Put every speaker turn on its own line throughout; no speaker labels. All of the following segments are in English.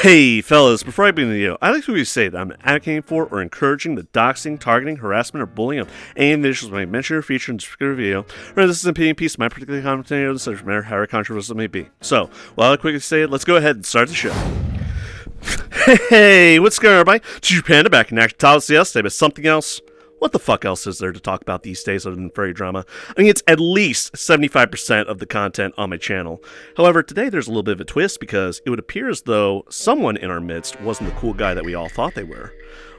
Hey fellas, before I begin the video, I'd like to say that I'm advocating for or encouraging the doxing, targeting, harassment, or bullying of any individuals may mention or feature in this particular video, or this is an opinion piece of my particular commentary on the subject matter, however controversial it may be. So, while I quickly say it, let's go ahead and start the show. Hey, what's going on, everybody? It's Panda back in action topics yesterday, but something else. What the fuck else is there to talk about these days other than furry drama? I mean, it's at least 75% of the content on my channel. However, today there's a little bit of a twist because it would appear as though someone in our midst wasn't the cool guy that we all thought they were.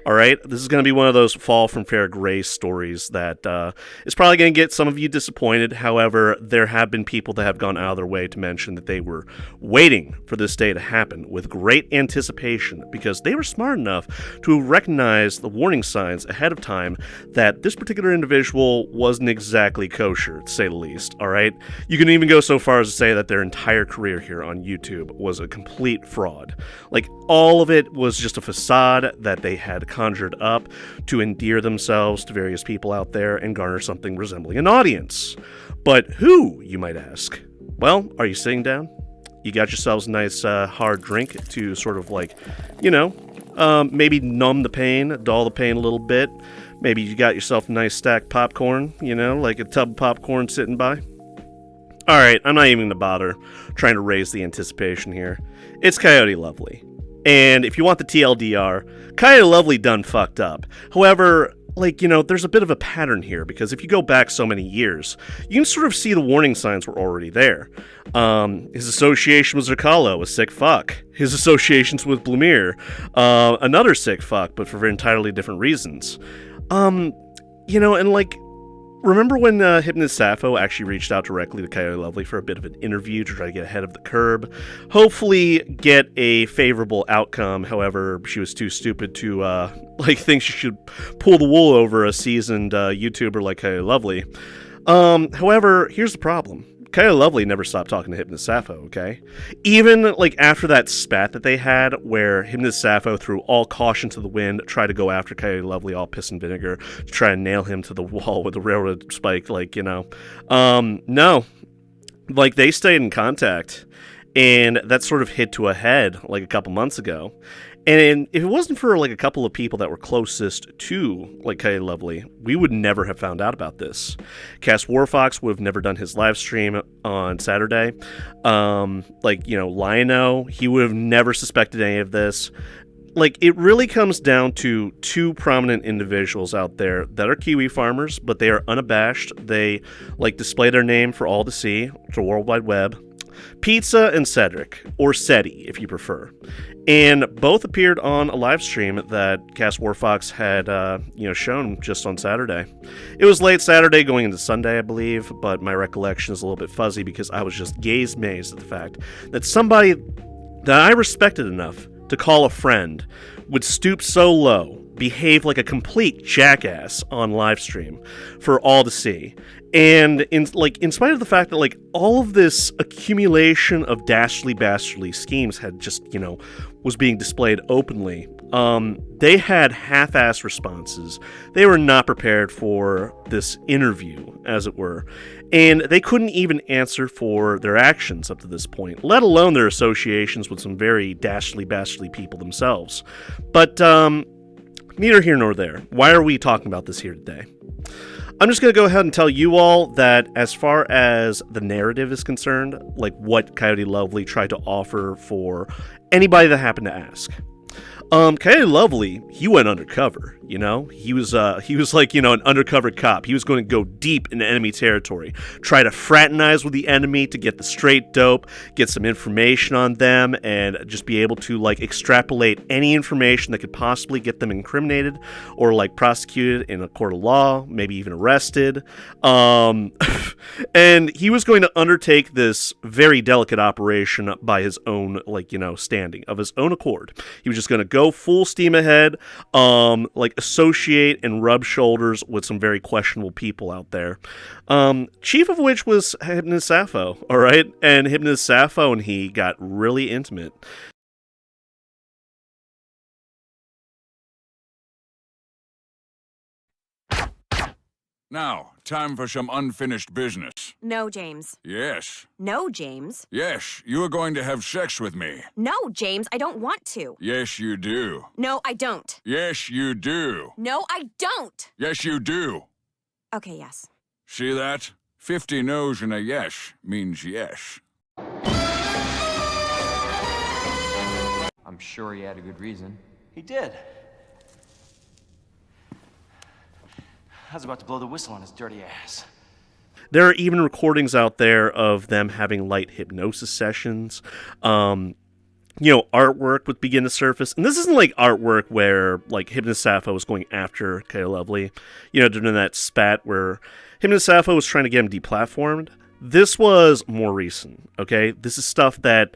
Alright, this is going to be one of those fall from fair grace stories that is probably going to get some of you disappointed. However, there have been people that have gone out of their way to mention that they were waiting for this day to happen with great anticipation because they were smart enough to recognize the warning signs ahead of time that this particular individual wasn't exactly kosher, to say the least. Alright, you can even go so far as to say that their entire career here on YouTube was a complete fraud. Like, all of it was just a facade that they had conjured up to endear themselves to various people out there and garner something resembling an audience. But who, you might ask? Well, are you sitting down? You got yourselves a nice hard drink to sort of like, maybe numb the pain, dull the pain a little bit. Maybe you got yourself a nice stacked popcorn, like a tub of popcorn sitting by. Alright, I'm not even going to bother trying to raise the anticipation here. It's Coyote Lovely. And if you want the TLDR, Coyote Lovely done fucked up. However, there's a bit of a pattern here, because if you go back so many years, you can sort of see the warning signs were already there. His association with Zerkalo, a sick fuck. His associations with Blumir, another sick fuck, but for entirely different reasons. Remember when Hypnotist Sappho actually reached out directly to Coyote Lovely for a bit of an interview to try to get ahead of the curb? Hopefully get a favorable outcome. However, she was too stupid to think she should pull the wool over a seasoned YouTuber like Coyote Lovely. However, here's the problem. Coyote Lovely never stopped talking to Hypnotist Sappho, okay? Even, after that spat that they had, where Hypnotist Sappho threw all caution to the wind, tried to go after Coyote Lovely all piss and vinegar, to try and nail him to the wall with a railroad spike, no. They stayed in contact, and that sort of hit to a head, a couple months ago. And if it wasn't for, a couple of people that were closest to, Coyote Lovely, we would never have found out about this. CasWarFox would have never done his live stream on Saturday. Lionel, he would have never suspected any of this. It really comes down to two prominent individuals out there that are Kiwi farmers, but they are unabashed. They, display their name for all to see, to the World Wide Web. Pizza and Cedric, or Seti, if you prefer. And both appeared on a live stream that CasWarFox had, shown just on Saturday. It was late Saturday going into Sunday, I believe, but my recollection is a little bit fuzzy because I was just gaze-mazed at the fact that somebody that I respected enough to call a friend would stoop so low, behave like a complete jackass on live stream for all to see. And in spite of the fact that all of this accumulation of dastardly schemes had just was being displayed openly, they had half-assed responses. They were not prepared for this interview, as it were, and they couldn't even answer for their actions up to this point, let alone their associations with some very dastardly people themselves. But neither here nor there. Why are we talking about this here today? I'm just going to go ahead and tell you all that as far as the narrative is concerned, what Coyote Lovely tried to offer for anybody that happened to ask. Coyote Lovely, he went undercover, He was an undercover cop. He was going to go deep into enemy territory, try to fraternize with the enemy to get the straight dope, get some information on them, and just be able to, extrapolate any information that could possibly get them incriminated or, prosecuted in a court of law, maybe even arrested. And he was going to undertake this very delicate operation by his own, standing, of his own accord. He was just going to go full steam ahead, associate and rub shoulders with some very questionable people out there. Chief of which was Hypnotist Sappho, alright? And Hypnotist Sappho and he got really intimate.
Now, time for some unfinished business.
No, James.
Yes.
No, James.
Yes, you are going to have sex with me.
No, James, I don't want to.
Yes, you do.
No, I don't.
Yes, you do.
No, I don't.
Yes, you do.
Okay, yes.
See that? 50 no's and a yes means yes.
I'm sure he had a good reason.
He did. I was about to blow the whistle on his dirty ass.
There are even recordings out there of them having light hypnosis sessions. Artwork would begin to surface. And this isn't like artwork where like Hypnotist Sappho was going after Coyote Lovely. During that spat where Hypnotist Sappho was trying to get him deplatformed. This was more recent, okay? This is stuff that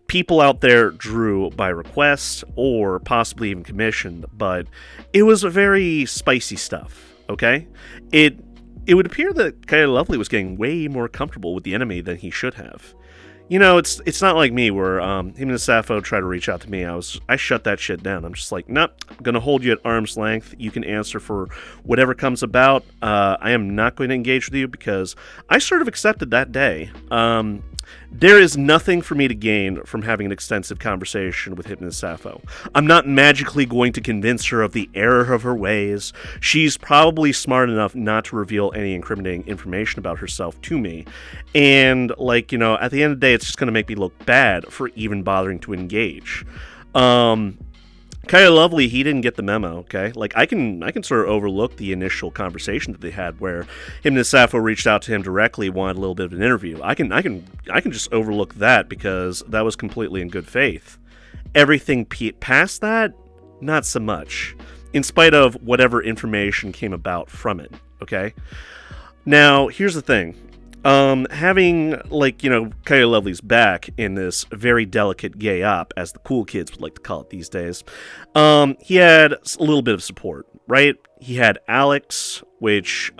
people out there drew by request or possibly even commissioned, but it was very spicy stuff, okay? It would appear that Coyote Lovely was getting way more comfortable with the enemy than he should have. It's not like me where him and Sappho tried to reach out to me. I shut that shit down. I'm just like, nope, I'm going to hold you at arm's length. You can answer for whatever comes about. I am not going to engage with you because I sort of accepted that day. There is nothing for me to gain from having an extensive conversation with Hypnotist Sappho. I'm not magically going to convince her of the error of her ways. She's probably smart enough not to reveal any incriminating information about herself to me. And, at the end of the day, it's just going to make me look bad for even bothering to engage. Coyote Lovely, he didn't get the memo, okay? I can sort of overlook the initial conversation that they had where him and Sappho reached out to him directly, wanted a little bit of an interview. I can just overlook that because that was completely in good faith. Everything past that, not so much, in spite of whatever information came about from it, okay? Now, here's the thing. Having, Coyote Lovely's back in this very delicate gay op, as the cool kids would like to call it these days, he had a little bit of support, right? He had Alex, which,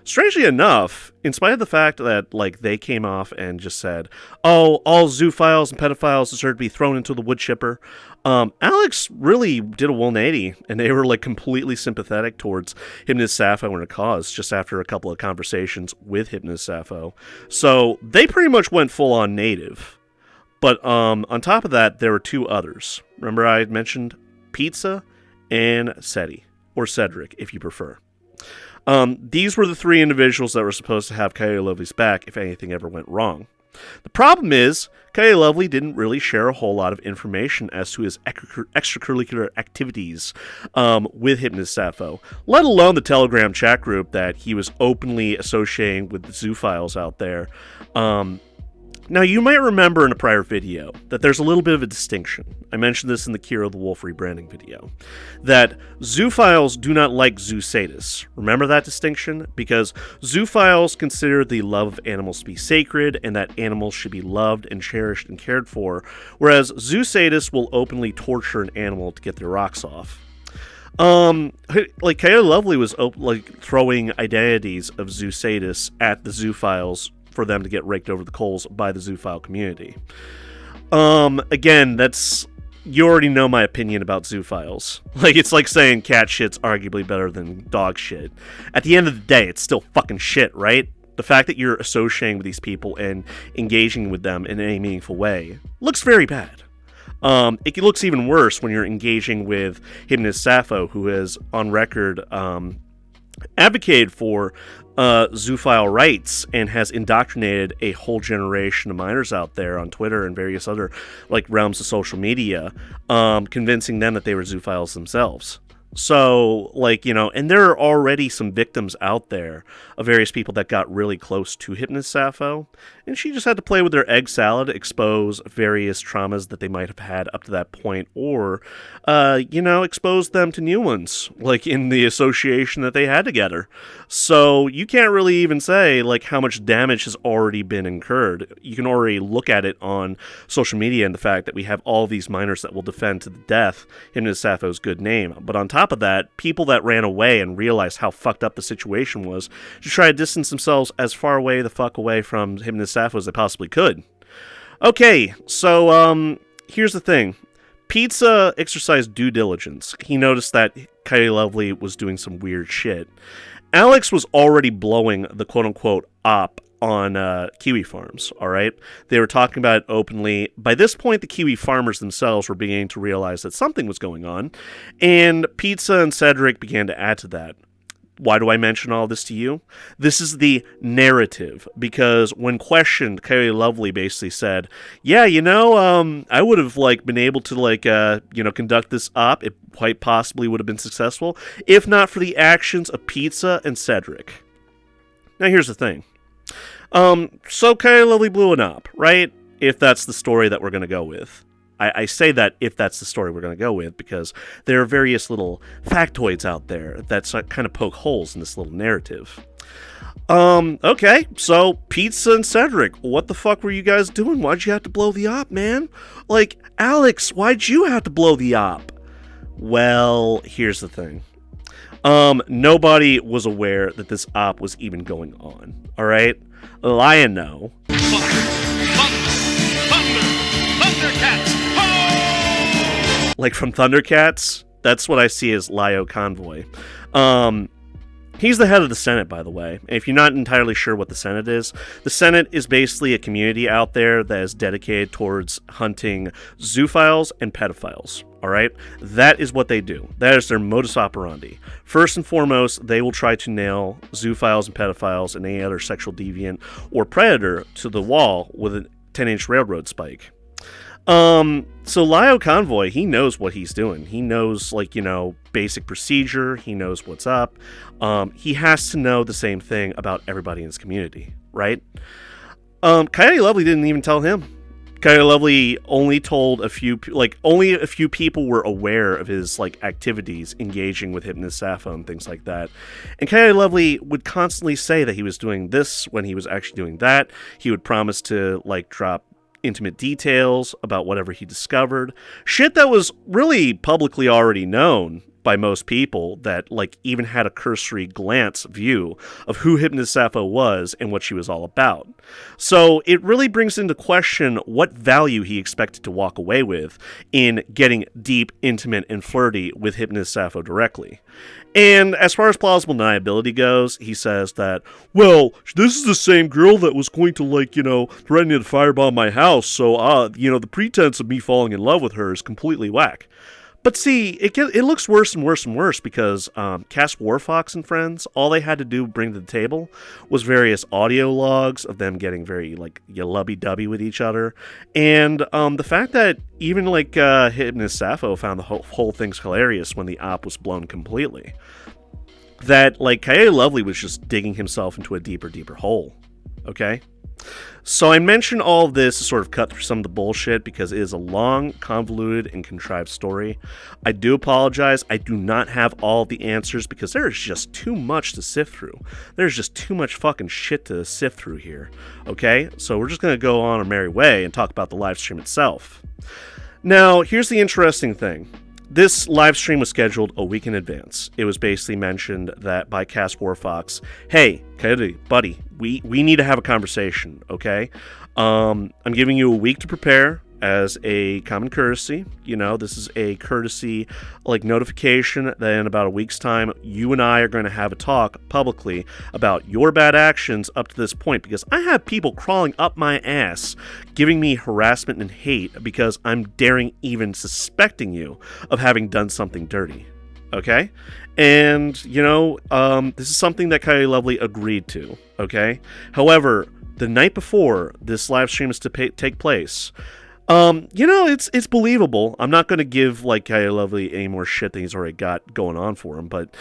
strangely enough, in spite of the fact that, they came off and just said, oh, all zoophiles and pedophiles deserve to be thrown into the wood chipper, Alex really did a 180, and they were, completely sympathetic towards Hypnotist Sappho and her cause just after a couple of conversations with Hypnotist Sappho. So they pretty much went full-on native. But on top of that, there were two others. Remember I had mentioned Pizza and Seti, or Cedric, if you prefer. These were the three individuals that were supposed to have Coyote Lovely's back if anything ever went wrong. The problem is, Coyote Lovely didn't really share a whole lot of information as to his extracurricular activities with Hypnotist Sappho, let alone the Telegram chat group that he was openly associating with the zoophiles out there. Now, you might remember in a prior video that there's a little bit of a distinction. I mentioned this in the Kira the Wolf rebranding video. That zoophiles do not like zoo sadists. Remember that distinction? Because zoophiles consider the love of animals to be sacred and that animals should be loved and cherished and cared for, whereas zoo sadists will openly torture an animal to get their rocks off. Coyote Lovely was throwing identities of zoo sadists at the zoophiles for them to get raked over the coals by the zoophile community. Again, you already know my opinion about zoophiles. It's like saying cat shit's arguably better than dog shit. At the end of the day, it's still fucking shit, right? The fact that you're associating with these people and engaging with them in any meaningful way looks very bad. It looks even worse when you're engaging with Hypnotist Sappho, who has, on record, advocated for zoophile rights and has indoctrinated a whole generation of minors out there on Twitter and various other realms of social media, convincing them that they were zoophiles themselves. So, and there are already some victims out there of various people that got really close to Hypnotist Sappho, and she just had to play with their egg salad, expose various traumas that they might have had up to that point, or, expose them to new ones, in the association that they had together. So, you can't really even say, how much damage has already been incurred. You can already look at it on social media and the fact that we have all these minors that will defend to the death Hypnotist Sappho's good name. But on top of that, people that ran away and realized how fucked up the situation was to try to distance themselves as far away the fuck away from Hypnotist Sappho as they possibly could. Okay, so here's the thing. Pizza exercised due diligence. He noticed that Coyote Lovely was doing some weird shit. Alex was already blowing the quote-unquote op on kiwi farms, all right? They were talking about it openly. By this point, the kiwi farmers themselves were beginning to realize that something was going on, and Pizza and Cedric began to add to that. Why do I mention all this to you? This is the narrative, because when questioned, Coyote Lovely basically said, yeah, I would have, been able to, conduct this op. It quite possibly would have been successful, if not for the actions of Pizza and Cedric. Now, here's the thing. So Coyote Lovely blew an op, right? If that's the story that we're going to go with. I say that if that's the story we're going to go with, because there are various little factoids out there that kind of poke holes in this little narrative. Okay, so Pizza and Cedric, what the fuck were you guys doing? Why'd you have to blow the op, man? Alex, why'd you have to blow the op? Well, here's the thing. Nobody was aware that this op was even going on, alright? Lion-No. Like from Thundercats, that's what I see as LioConvoy. He's the head of the Senate, by the way. And if you're not entirely sure what the Senate is basically a community out there that is dedicated towards hunting zoophiles and pedophiles. All right? That is what they do. That is their modus operandi. First and foremost, they will try to nail zoophiles and pedophiles and any other sexual deviant or predator to the wall with a 10-inch railroad spike. So LioConvoy, he knows what he's doing. He knows, basic procedure. He knows what's up. He has to know the same thing about everybody in his community, right? Coyote Lovely didn't even tell him. Coyote Lovely only told only a few people were aware of his, activities engaging with Hypnotist Sappho and things like that. And Coyote Lovely would constantly say that he was doing this when he was actually doing that. He would promise to, drop intimate details about whatever he discovered. Shit that was really publicly already known by most people that, even had a cursory glance view of who Hypnotist Sappho was and what she was all about. So it really brings into question what value he expected to walk away with in getting deep, intimate, and flirty with Hypnotist Sappho directly. And as far as plausible deniability goes, he says that, well, this is the same girl that was going to, threaten to firebomb my house, so, the pretense of me falling in love with her is completely whack. But see, it looks worse and worse and worse because CasWarFox and friends, all they had to do bring to the table was various audio logs of them getting very, lubby-dubby with each other. And the fact that even, Hypnotist Sappho found the whole thing's hilarious when the op was blown completely. That, Coyote Lovely was just digging himself into a deeper, deeper hole. Okay? So I mention all of this to sort of cut through some of the bullshit because it is a long, convoluted, and contrived story. I do apologize. I do not have all of the answers because there is just too much to sift through. There's just too much fucking shit to sift through here. Okay? So we're just going to go on our merry way and talk about the live stream itself. Now, here's the interesting thing. This live stream was scheduled a week in advance. It was basically mentioned that by CasWarFox, hey, Coyote, buddy, we need to have a conversation, okay? I'm giving you a week to prepare as a common courtesy. This is a courtesy, notification that in about a week's time, you and I are going to have a talk publicly about your bad actions up to this point, because I have people crawling up my ass, giving me harassment and hate because I'm daring even suspecting you of having done something dirty. Okay? And, this is something that Coyote Lovely agreed to, okay? However, the night before this live stream is to take place, it's believable. I'm not going to give, Coyote Lovely any more shit than he's already got going on for him, but,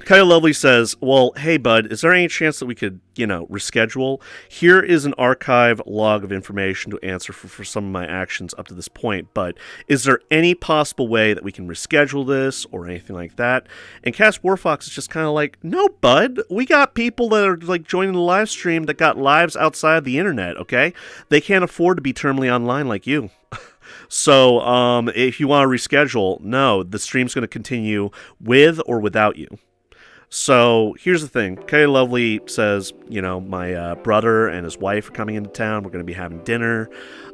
Coyote Lovely says, well, hey, bud, is there any chance that we could, reschedule? Here is an archive log of information to answer for some of my actions up to this point, but is there any possible way that we can reschedule this or anything like that? And CasWarFox is just kind of like, no, bud, we got people that are, joining the live stream that got lives outside the internet, okay? They can't afford to be terminally online like you. So, if you want to reschedule, no, the stream's going to continue with or without you. So here's the thing. Coyote Lovely says, my brother and his wife are coming into town. We're going to be having dinner.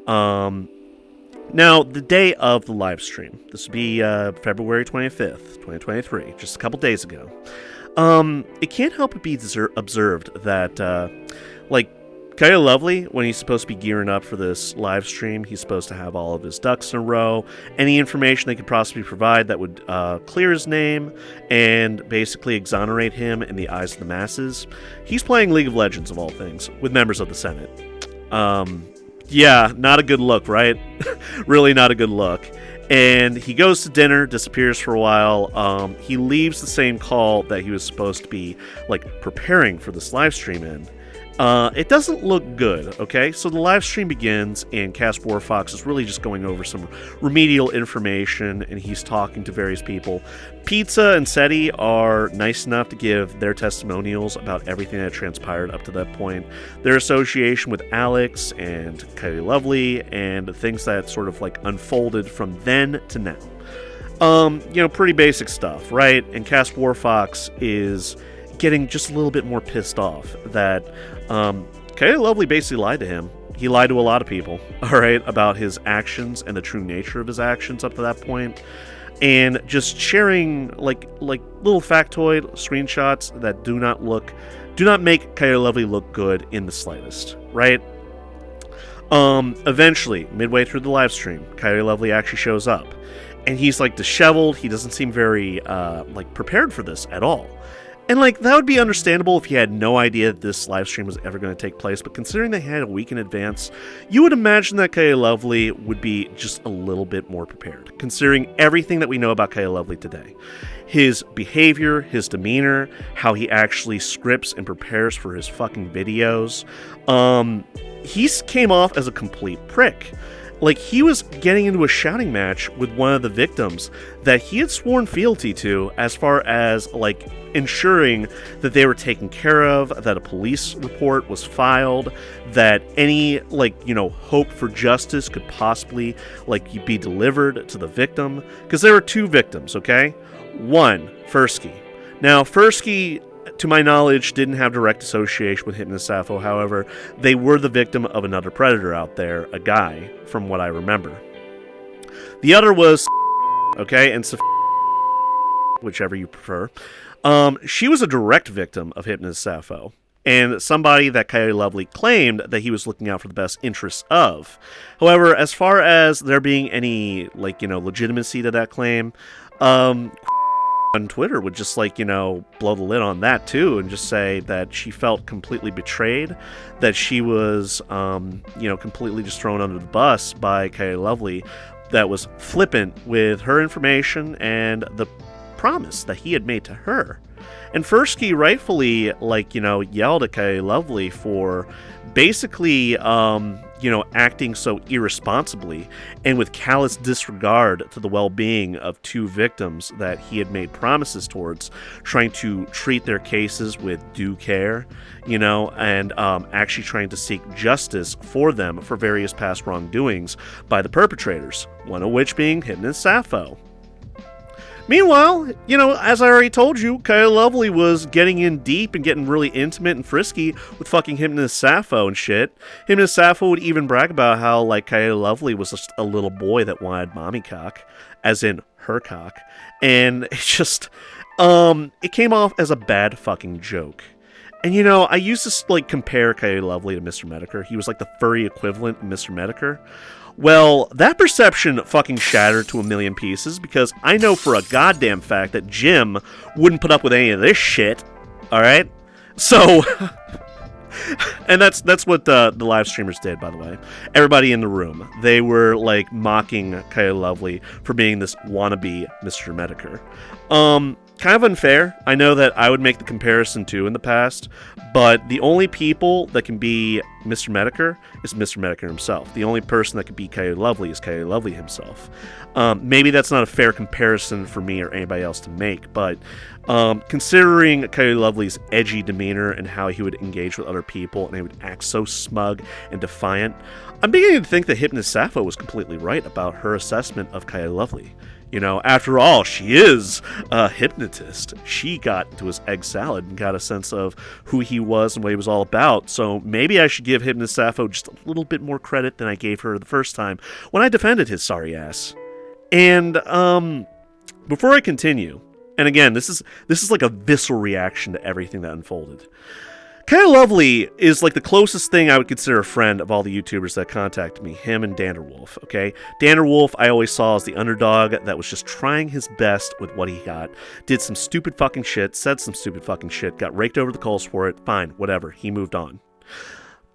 Now, the day of the live stream, this would be February 25th, 2023, just a couple days ago. It can't help but be observed that, Coyote Lovely, when he's supposed to be gearing up for this live stream, he's supposed to have all of his ducks in a row, any information they could possibly provide that would clear his name and basically exonerate him in the eyes of the masses. He's playing League of Legends, of all things, with members of the Senate. Yeah, not a good look, right? Really not a good look. And he goes to dinner, disappears for a while. He leaves the same call that he was supposed to be, preparing for this live stream in. It doesn't look good, okay? So the live stream begins, and CasWarFox is really just going over some remedial information, and he's talking to various people. Pizza and SETI are nice enough to give their testimonials about everything that transpired up to that point. Their association with Alex and Coyote Lovely, and the things that sort of, unfolded from then to now. Pretty basic stuff, right? And CasWarFox is getting just a little bit more pissed off that Coyote Lovely basically lied to him. He lied to a lot of people, all right, about his actions and the true nature of his actions up to that point, and just sharing like little factoid screenshots that do not make Coyote Lovely look good in the slightest, right? Eventually, midway through the live stream, Coyote Lovely actually shows up, and he's disheveled. He doesn't seem very prepared for this at all. And, that would be understandable if he had no idea that this live stream was ever going to take place, but considering they had a week in advance, you would imagine that Coyote Lovely would be just a little bit more prepared, considering everything that we know about Coyote Lovely today. His behavior, his demeanor, how he actually scripts and prepares for his fucking videos. He came off as a complete prick. He was getting into a shouting match with one of the victims that he had sworn fealty to, as far as, ensuring that they were taken care of, that a police report was filed, that any, hope for justice could possibly, be delivered to the victim. Because there were two victims, okay? One, Fursky. Now, Fursky, to my knowledge, didn't have direct association with Hypnotist Sappho. However, they were the victim of another predator out there, a guy, from what I remember. The other was, okay, and whichever you prefer. She was a direct victim of Hypnotist Sappho, and somebody that Coyote Lovely claimed that he was looking out for the best interests of. However, as far as there being any, legitimacy to that claim, on Twitter would just blow the lid on that too, and just say that she felt completely betrayed, that she was completely just thrown under the bus by Coyote Lovely, that was flippant with her information and the promise that he had made to her. And Fursky rightfully yelled at Coyote Lovely for basically acting so irresponsibly and with callous disregard to the well-being of two victims that he had made promises towards, trying to treat their cases with due care, and actually trying to seek justice for them for various past wrongdoings by the perpetrators, one of which being Hypnotist Sappho. Meanwhile, as I already told you, Coyote Lovely was getting in deep and getting really intimate and frisky with fucking Hypnotist Sappho and shit. Hypnotist Sappho would even brag about how, Coyote Lovely was just a little boy that wanted mommy cock, as in her cock. And it just, it came off as a bad fucking joke. And, I used to, compare Coyote Lovely to Mr. Medicare. He was, the furry equivalent of Mr. Medicare. Well, that perception fucking shattered to a million pieces, because I know for a goddamn fact that Jim wouldn't put up with any of this shit, alright? So, and that's what the live streamers did, by the way. Everybody in the room, they were, mocking Coyote Lovely for being this wannabe Mr. Medicare. Kind of unfair. I know that I would make the comparison too in the past, but the only people that can be Mr. Medicare is Mr. Medicare himself. The only person that can be Coyote Lovely is Coyote Lovely himself. Maybe that's not a fair comparison for me or anybody else to make, but considering Coyote Lovely's edgy demeanor and how he would engage with other people and he would act so smug and defiant, I'm beginning to think that Hypnotist Sappho was completely right about her assessment of Coyote Lovely. After all, she is a hypnotist. She got into his egg salad and got a sense of who he was and what he was all about. So maybe I should give Hypnotist Sappho just a little bit more credit than I gave her the first time when I defended his sorry ass. And before I continue, And again, this is like a visceral reaction to everything that unfolded. Coyote Lovely is like the closest thing I would consider a friend of all the YouTubers that contacted me, him and Danderwolf, okay? Danderwolf I always saw as the underdog that was just trying his best with what he got, did some stupid fucking shit, said some stupid fucking shit, got raked over the coals for it, fine, whatever, he moved on.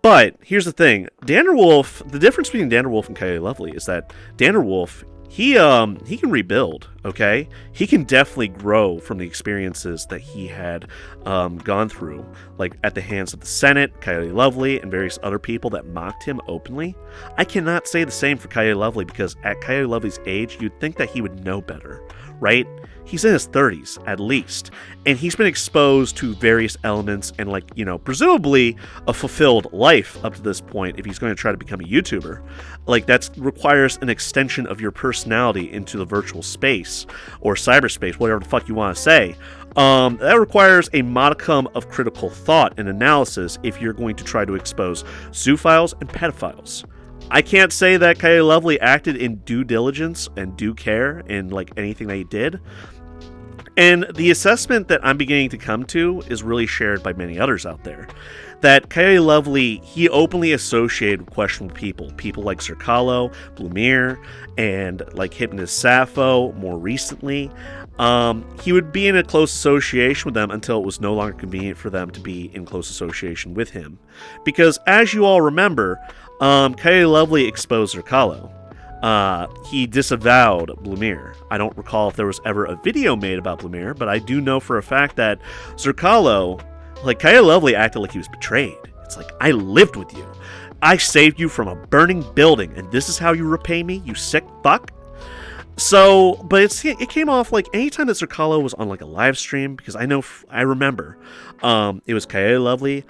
But here's the thing, Danderwolf, the difference between Danderwolf and Coyote Lovely is that Danderwolf, he can rebuild, okay? He can definitely grow from the experiences that he had gone through, like at the hands of the Senate, Coyote Lovely, and various other people that mocked him openly. I cannot say the same for Coyote Lovely because at Coyote Lovely's age, you'd think that he would know better, right? He's in his 30s, at least, and he's been exposed to various elements and, like, you know, presumably a fulfilled life up to this point if he's going to try to become a YouTuber. Like, that requires an extension of your personality into the virtual space, or cyberspace, whatever the fuck you want to say. That requires a modicum of critical thought and analysis if you're going to try to expose zoophiles and pedophiles. I can't say that Coyote Lovely acted in due diligence and due care in, like, anything that he did. And the assessment that I'm beginning to come to is really shared by many others out there. That Coyote Lovely, he openly associated with questionable people like Zerkalo, Blumir, and like Hypnotist Sappho more recently. He would be in a close association with them until it was no longer convenient for them to be in close association with him. Because as you all remember, Coyote Lovely exposed Zerkalo. He disavowed Blumir. I don't recall if there was ever a video made about Blumir, but I do know for a fact that Zerkalo, like, Coyote Lovely acted like he was betrayed. It's like, I lived with you. I saved you from a burning building, and this is how you repay me, you sick fuck? So, but it came off like anytime that Zerkalo was on like a live stream, because I remember, it was Coyote Lovely,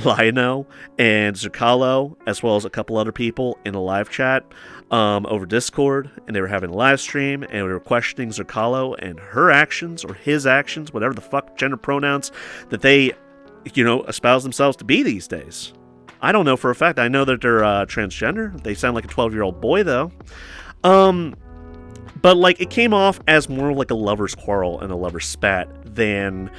Lionel, and Zerkalo, as well as a couple other people in a live chat over Discord, and they were having a live stream, and we were questioning Zerkalo and her actions, or his actions, whatever the fuck gender pronouns that they, you know, espouse themselves to be these days. I don't know for a fact. I know that they're transgender. They sound like a 12-year-old boy, though. But, like, it came off as more like a lover's quarrel and a lover's spat than,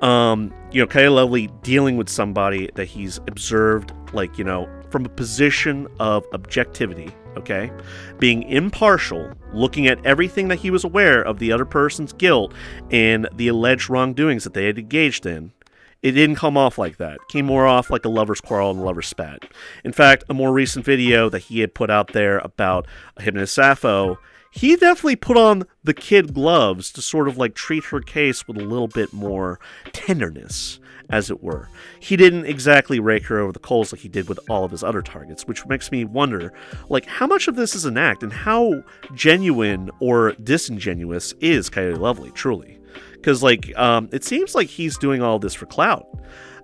you know, Coyote Lovely dealing with somebody that he's observed, like, you know, from a position of objectivity, okay? Being impartial, looking at everything that he was aware of the other person's guilt and the alleged wrongdoings that they had engaged in. It didn't come off like that. It came more off like a lover's quarrel and a lover's spat. In fact, a more recent video that he had put out there about Hypnotist Sappho, he definitely put on the kid gloves to sort of like treat her case with a little bit more tenderness, as it were. He didn't exactly rake her over the coals like he did with all of his other targets, which makes me wonder, like, how much of this is an act and how genuine or disingenuous is Coyote Lovely, truly? Because, like, it seems like he's doing all this for clout.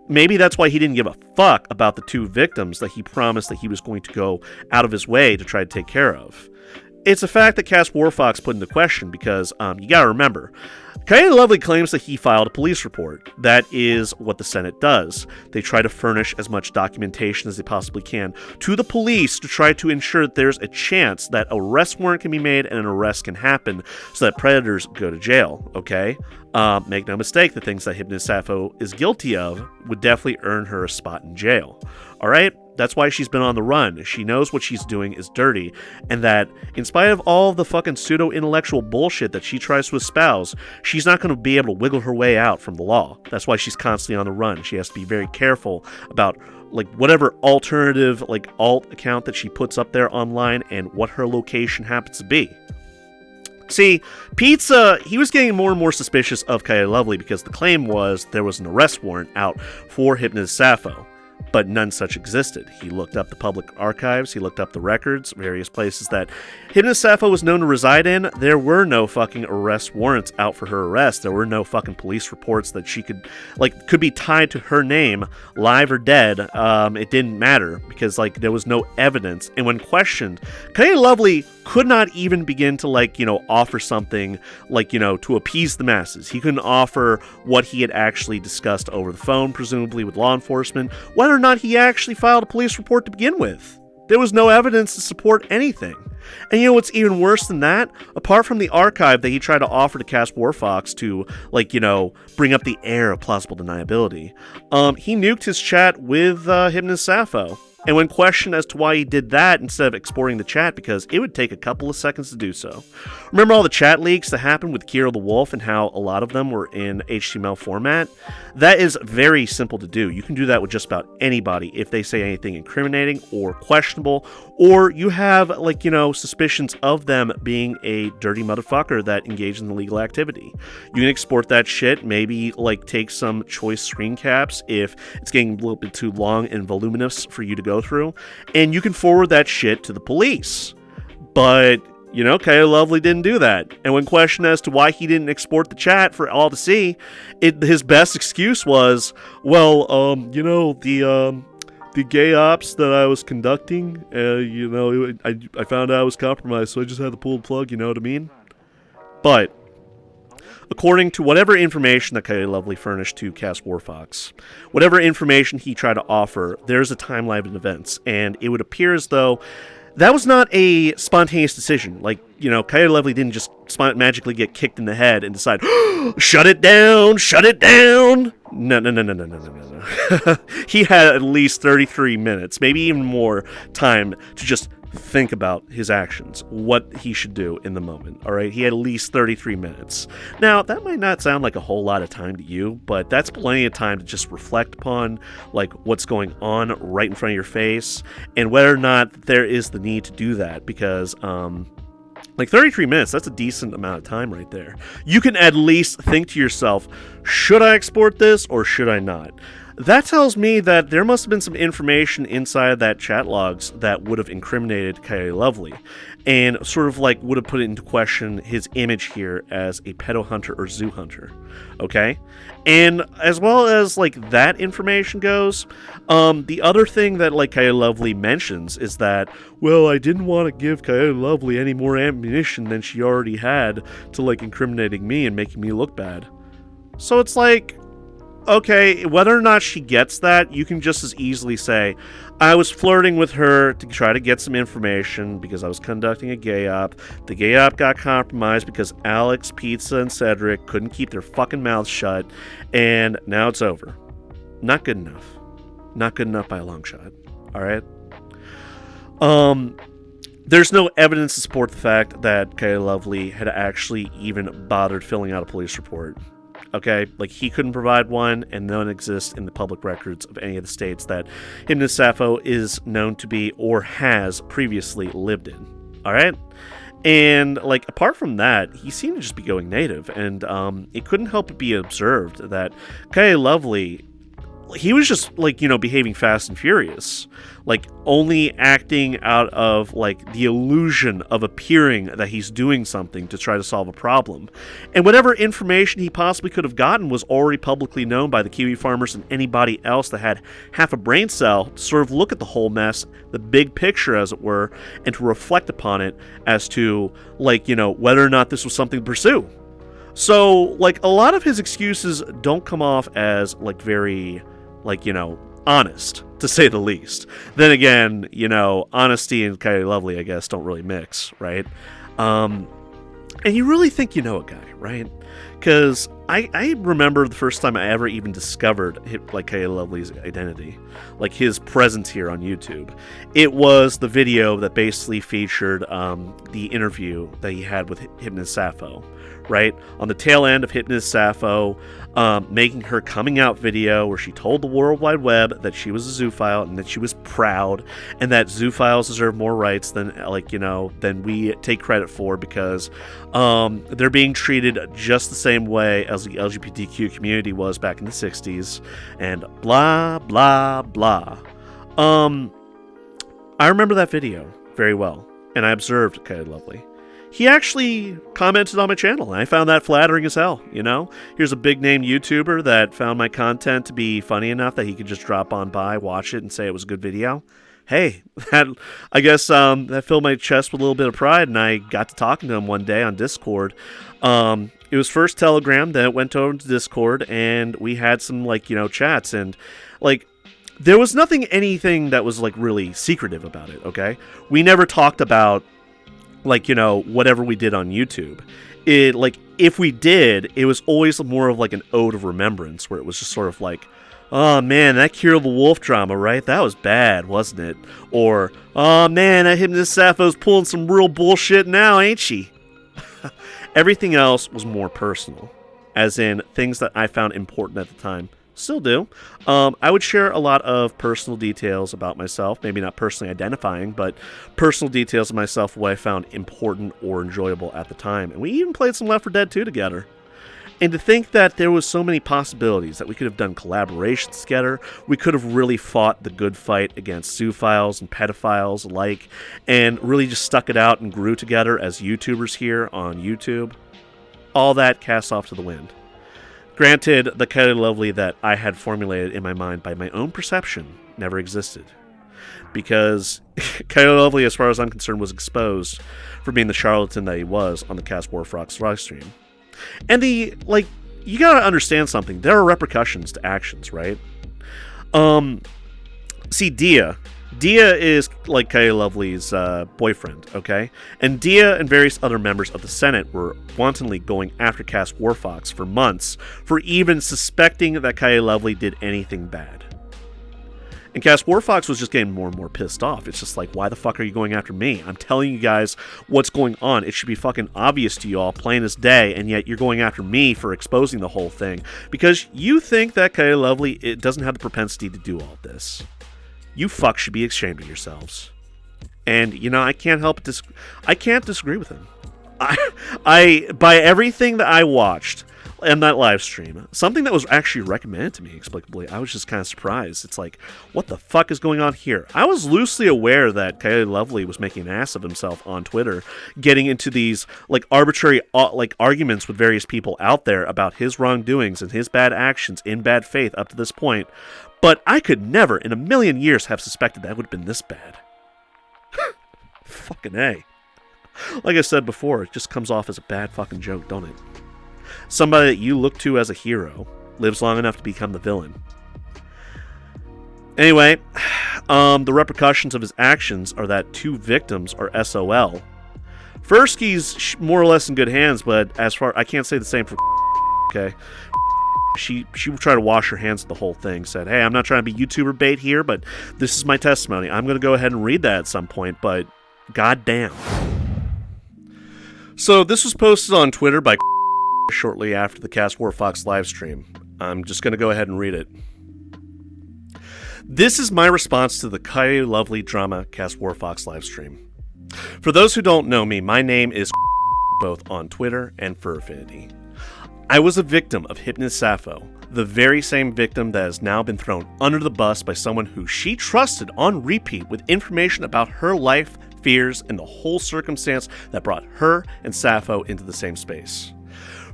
Maybe that's why he didn't give a fuck about the two victims that he promised that he was going to go out of his way to try to take care of. It's a fact that CasWarFox put into question because, you gotta remember, Coyote Lovely claims that he filed a police report. That is what the Senate does. They try to furnish as much documentation as they possibly can to the police to try to ensure that there's a chance that an arrest warrant can be made and an arrest can happen so that predators go to jail, okay? Make no mistake, the things that Hypnotist Sappho is guilty of would definitely earn her a spot in jail, alright? That's why she's been on the run. She knows what she's doing is dirty, and that in spite of all the fucking pseudo-intellectual bullshit that she tries to espouse, she's not going to be able to wiggle her way out from the law. That's why she's constantly on the run. She has to be very careful about, like, whatever alternative, like, alt account that she puts up there online and what her location happens to be. See, Pizza, he was getting more and more suspicious of Coyote Lovely because the claim was there was an arrest warrant out for Hypnotist Sappho. But none such existed. He looked up the public archives, he looked up the records, various places that Hypnotist Sappho was known to reside in. There were no fucking arrest warrants out for her arrest. There were no fucking police reports that she could be tied to her name, live or dead. It didn't matter because, like, there was no evidence. And when questioned, Coyote Lovely could not even begin to, like, you know, offer something, like, you know, to appease the masses. He couldn't offer what he had actually discussed over the phone, presumably with law enforcement, whether or not he actually filed a police report to begin with. There was no evidence to support anything. And you know what's even worse than that? Apart from the archive that he tried to offer to CasWarFox to, like, you know, bring up the air of plausible deniability, he nuked his chat with Hypnotist Sappho. And when questioned as to why he did that instead of exporting the chat, because it would take a couple of seconds to do so. Remember all the chat leaks that happened with Kira the Wolf and how a lot of them were in HTML format? That is very simple to do. You can do that with just about anybody if they say anything incriminating or questionable, or you have, like, you know, suspicions of them being a dirty motherfucker that engaged in illegal activity. You can export that shit, maybe, like, take some choice screen caps if it's getting a little bit too long and voluminous for you to go through, and you can forward that shit to the police. But, you know, Coyote Lovely didn't do that. And when questioned as to why he didn't export the chat for all to see, his best excuse was, well, you know, the gay ops that I was conducting, you know, I found out I was compromised, so I just had to pull the plug, you know what I mean? But according to whatever information that Coyote Lovely furnished to CasWarFox, whatever information he tried to offer, there's a timeline of events, and it would appear as though that was not a spontaneous decision. Like, you know, Coyote Lovely didn't just magically get kicked in the head and decide, shut it down, shut it down. No. He had at least 33 minutes, maybe even more time to just think about his actions, what he should do in the moment, all right? He had at least 33 minutes. Now, that might not sound like a whole lot of time to you, but that's plenty of time to just reflect upon, like, what's going on right in front of your face, and whether or not there is the need to do that, because, like, 33 minutes, that's a decent amount of time right there. You can at least think to yourself, should I export this or should I not? That tells me that there must have been some information inside that chat logs that would have incriminated Coyote Lovely, and sort of like would have put into question his image here as a pedo hunter or zoo hunter, okay? And as well as, like, that information goes, the other thing that, like, Coyote Lovely mentions is that, well, I didn't want to give Coyote Lovely any more ammunition than she already had to, like, incriminating me and making me look bad. So it's like, okay, whether or not she gets that, you can just as easily say, I was flirting with her to try to get some information because I was conducting a gay op. The gay op got compromised because Alex, Pizza, and Cedric couldn't keep their fucking mouths shut, and now it's over. Not good enough. Not good enough by a long shot. Alright? There's no evidence to support the fact that Coyote Lovely had actually even bothered filling out a police report. Okay, like, he couldn't provide one, and none exists in the public records of any of the states that Hypnotist Sappho is known to be or has previously lived in. Alright? And, like, apart from that, he seemed to just be going native, and it couldn't help but be observed that Coyote Lovely, he was just, like, you know, behaving fast and furious. Like, only acting out of, like, the illusion of appearing that he's doing something to try to solve a problem. And whatever information he possibly could have gotten was already publicly known by the Kiwi farmers and anybody else that had half a brain cell to sort of look at the whole mess, the big picture, as it were, and to reflect upon it as to, like, you know, whether or not this was something to pursue. So, like, a lot of his excuses don't come off as, like, very, like, you know, honest, to say the least. Then again, you know, honesty and Coyote Lovely, I guess, don't really mix, right? And you really think you know a guy, right? Because I remember the first time I ever even discovered, like, Coyote Lovely's identity, like, his presence here on YouTube. It was the video that basically featured the interview that he had with Hypnotist Sappho, right? On the tail end of Hypnotist Sappho making her coming out video where she told the World Wide Web that she was a zoophile and that she was proud and that zoophiles deserve more rights than, like, you know, than we take credit for, because they're being treated just the same way as the LGBTQ community was back in the 60s, and blah, blah, blah. I remember that video very well, and I observed Coyote Lovely. He actually commented on my channel, and I found that flattering as hell, you know? Here's a big-name YouTuber that found my content to be funny enough that he could just drop on by, watch it, and say it was a good video. Hey, I guess that filled my chest with a little bit of pride, and I got to talking to him one day on Discord. It was first Telegram, then it went over to Discord, and we had some, like, you know, chats, and, like, there was anything that was, like, really secretive about it, okay? We never talked about, like, you know, whatever we did on YouTube. It, like, if we did, it was always more of like an ode of remembrance, where it was just sort of like, oh man, that Cure the Wolf drama, right? That was bad, wasn't it? Or, oh man, that Hypnotist Sappho's pulling some real bullshit now, ain't she? Everything else was more personal, as in things that I found important at the time. Still do. I would share a lot of personal details about myself, maybe not personally identifying, but personal details of myself, what I found important or enjoyable at the time. And we even played some Left 4 Dead 2 together. And to think that there was so many possibilities, that we could have done collaborations together, we could have really fought the good fight against zoophiles and pedophiles alike, and really just stuck it out and grew together as YouTubers here on YouTube. All that cast off to the wind. Granted, the Coyote Lovely that I had formulated in my mind by my own perception never existed. Because Coyote Lovely, as far as I'm concerned, was exposed for being the charlatan that he was on the CasWarFox livestream. And you gotta understand something. There are repercussions to actions, right? See, Dia is like Coyote Lovely's boyfriend, okay? And Dia and various other members of the Senate were wantonly going after CasWarFox for months for even suspecting that Coyote Lovely did anything bad. And CasWarFox was just getting more and more pissed off. It's just like, why the fuck are you going after me? I'm telling you guys what's going on. It should be fucking obvious to you all, plain as day, and yet you're going after me for exposing the whole thing because you think that Coyote Lovely it doesn't have the propensity to do all this. You fucks should be ashamed of yourselves. And, you know, I can't I can't disagree with him. I by everything that I watched in that live stream, something that was actually recommended to me inexplicably, I was just kind of surprised. It's like, what the fuck is going on here? I was loosely aware that Coyote Lovely was making an ass of himself on Twitter, getting into these like arbitrary arguments with various people out there about his wrongdoings and his bad actions in bad faith up to this point. But I could never in a million years have suspected that would have been this bad. Fucking A. Like I said before, it just comes off as a bad fucking joke, don't it? Somebody that you look to as a hero lives long enough to become the villain. Anyway, the repercussions of his actions are that 2 victims are SOL. Fursky's more or less in good hands, but I can't say the same for okay. She tried to wash her hands of the whole thing, said, hey, I'm not trying to be YouTuber bait here, but this is my testimony. I'm going to go ahead and read that at some point, but goddamn. So this was posted on Twitter by shortly after the CasWarFox livestream. I'm just going to go ahead and read it. This is my response to the Coyote Lovely drama CasWarFox livestream. For those who don't know me, my name is both on Twitter and for Affinity. I was a victim of Hypnotist Sappho, the very same victim that has now been thrown under the bus by someone who she trusted on repeat with information about her life, fears, and the whole circumstance that brought her and Sappho into the same space.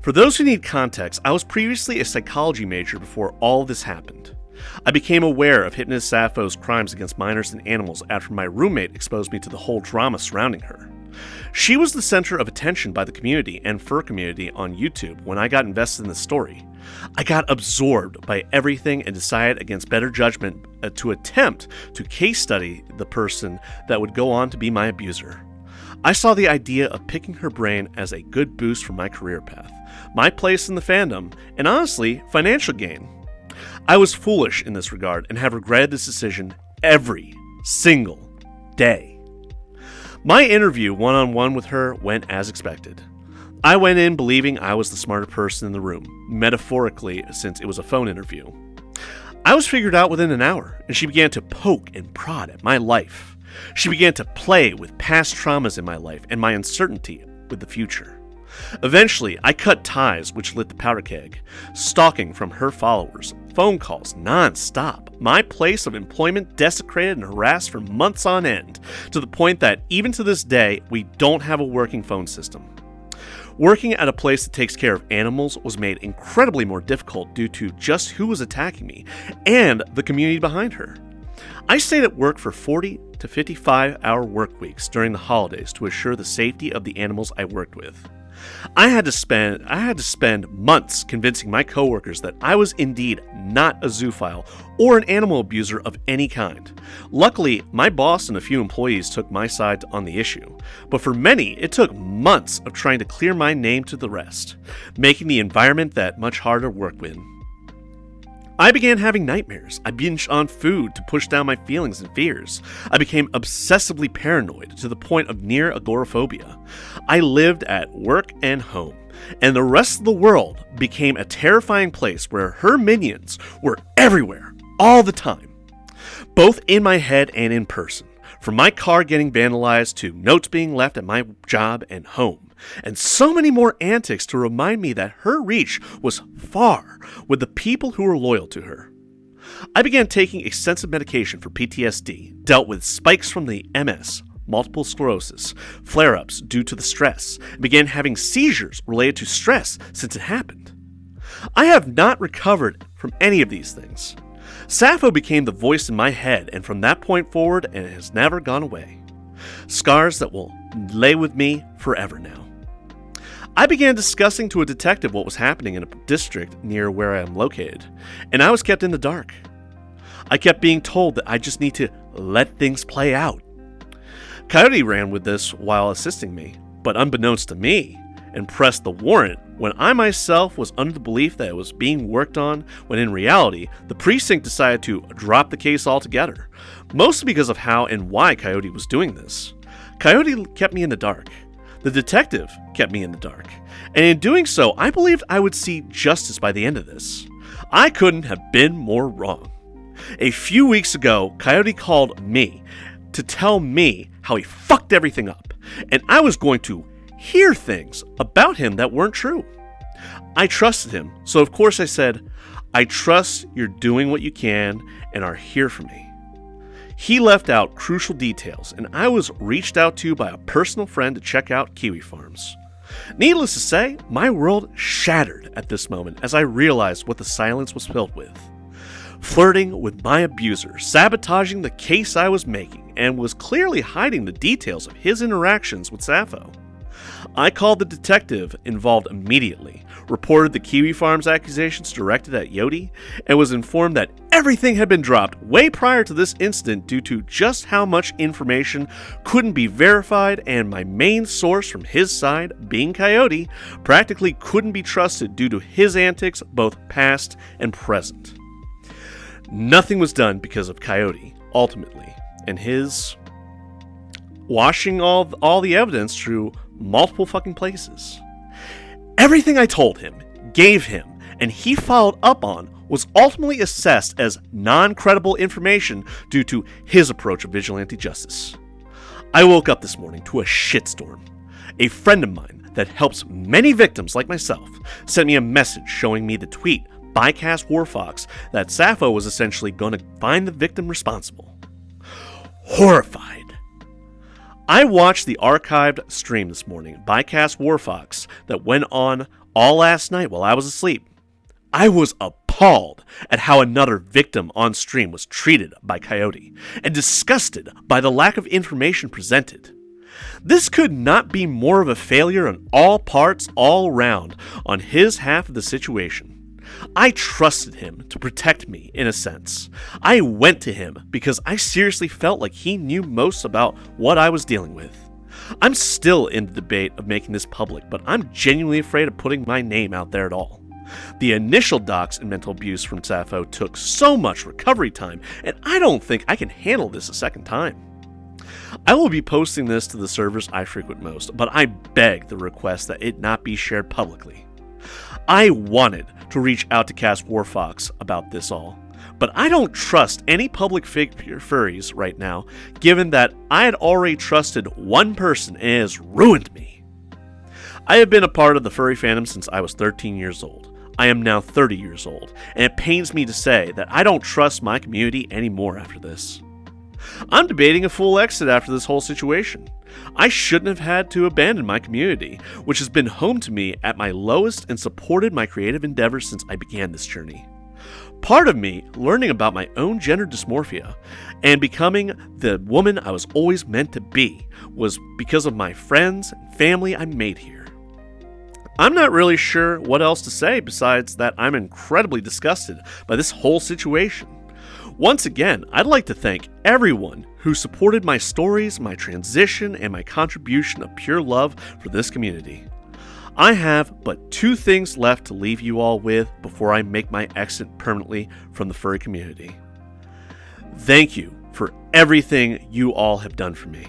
For those who need context, I was previously a psychology major before all this happened. I became aware of Hypnotist Sappho's crimes against minors and animals after my roommate exposed me to the whole drama surrounding her. She was the center of attention by the community and fur community on YouTube when I got invested in the story. I got absorbed by everything and decided against better judgment to attempt to case study the person that would go on to be my abuser. I saw the idea of picking her brain as a good boost for my career path, my place in the fandom, and honestly, financial gain. I was foolish in this regard and have regretted this decision every single day. My interview one-on-one with her went as expected. I went in believing I was the smarter person in the room, metaphorically, since it was a phone interview. I was figured out within an hour, and she began to poke and prod at my life. She began to play with past traumas in my life and my uncertainty with the future. Eventually, I cut ties which lit the powder keg, stalking from her followers, phone calls non-stop, my place of employment desecrated and harassed for months on end, to the point that even to this day, we don't have a working phone system. Working at a place that takes care of animals was made incredibly more difficult due to just who was attacking me and the community behind her. I stayed at work for 40 to 55-hour work weeks during the holidays to assure the safety of the animals I worked with. I had to spend months convincing my coworkers that I was indeed not a zoophile or an animal abuser of any kind. Luckily, my boss and a few employees took my side on the issue, but for many, it took months of trying to clear my name to the rest, making the environment that much harder to work with. I began having nightmares. I binged on food to push down my feelings and fears. I became obsessively paranoid to the point of near agoraphobia. I lived at work and home, and the rest of the world became a terrifying place where her minions were everywhere, all the time, both in my head and in person. From my car getting vandalized to notes being left at my job and home. And so many more antics to remind me that her reach was far with the people who were loyal to her. I began taking extensive medication for PTSD, dealt with spikes from the MS, multiple sclerosis, flare-ups due to the stress, and began having seizures related to stress since it happened. I have not recovered from any of these things. Sappho became the voice in my head, and from that point forward, and it has never gone away. Scars that will lay with me forever now. I began discussing to a detective what was happening in a district near where I am located, and I was kept in the dark. I kept being told that I just need to let things play out. Coyote ran with this while assisting me, but unbeknownst to me, and pressed the warrant when I myself was under the belief that it was being worked on, when in reality, the precinct decided to drop the case altogether, mostly because of how and why Coyote was doing this. Coyote kept me in the dark. The detective kept me in the dark, and in doing so, I believed I would see justice by the end of this. I couldn't have been more wrong. A few weeks ago, Coyote called me to tell me how he fucked everything up, and I was going to hear things about him that weren't true. I trusted him, so of course I said, I trust you're doing what you can and are here for me. He left out crucial details, and I was reached out to by a personal friend to check out Kiwi Farms. Needless to say, my world shattered at this moment as I realized what the silence was filled with. Flirting with my abuser, sabotaging the case I was making, and was clearly hiding the details of his interactions with Sappho. I called the detective involved immediately, reported the Kiwi Farms accusations directed at Yodi, and was informed that everything had been dropped way prior to this incident due to just how much information couldn't be verified, and my main source from his side, being Coyote, practically couldn't be trusted due to his antics both past and present. Nothing was done because of Coyote, ultimately, and his washing all the evidence through multiple fucking places. Everything I told him, gave him, and he followed up on was ultimately assessed as non-credible information due to his approach of vigilante justice. I woke up this morning to a shitstorm. A friend of mine that helps many victims like myself sent me a message showing me the tweet by CasWarFox that Sappho was essentially going to find the victim responsible. Horrified. I watched the archived stream this morning by CasWarFox that went on all last night while I was asleep. I was appalled at how another victim on stream was treated by Coyote, and disgusted by the lack of information presented. This could not be more of a failure on all parts all around on his half of the situation. I trusted him to protect me, in a sense. I went to him because I seriously felt like he knew most about what I was dealing with. I'm still in the debate of making this public, but I'm genuinely afraid of putting my name out there at all. The initial dox and mental abuse from Sappho took so much recovery time, and I don't think I can handle this a second time. I will be posting this to the servers I frequent most, but I beg the request that it not be shared publicly. I wanted to reach out to CasWarFox about this all, but I don't trust any public furries right now, given that I had already trusted one person and it has ruined me. I have been a part of the furry fandom since I was 13 years old. I am now 30 years old, and it pains me to say that I don't trust my community anymore after this. I'm debating a full exit after this whole situation. I shouldn't have had to abandon my community, which has been home to me at my lowest and supported my creative endeavors since I began this journey. Part of me learning about my own gender dysmorphia and becoming the woman I was always meant to be was because of my friends and family I made here. I'm not really sure what else to say besides that I'm incredibly disgusted by this whole situation. Once again, I'd like to thank everyone who supported my stories, my transition, and my contribution of pure love for this community. I have but 2 things left to leave you all with before I make my exit permanently from the furry community. Thank you for everything you all have done for me.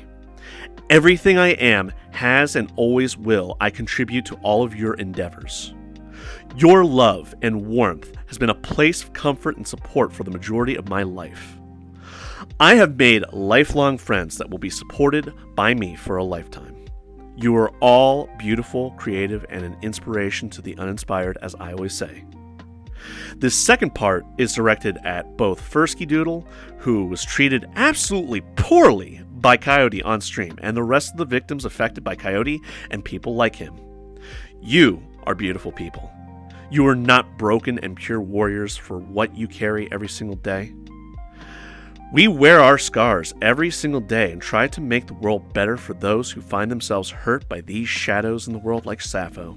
Everything I am, has, and always will I contribute to all of your endeavors. Your love and warmth has been a place of comfort and support for the majority of my life. I have made lifelong friends that will be supported by me for a lifetime. You are all beautiful, creative, and an inspiration to the uninspired, as I always say. This second part is directed at both Fursky Doodle, who was treated absolutely poorly by Coyote on stream, and the rest of the victims affected by Coyote and people like him. You are beautiful people. You are not broken and pure warriors for what you carry every single day. We wear our scars every single day and try to make the world better for those who find themselves hurt by these shadows in the world like Sappho.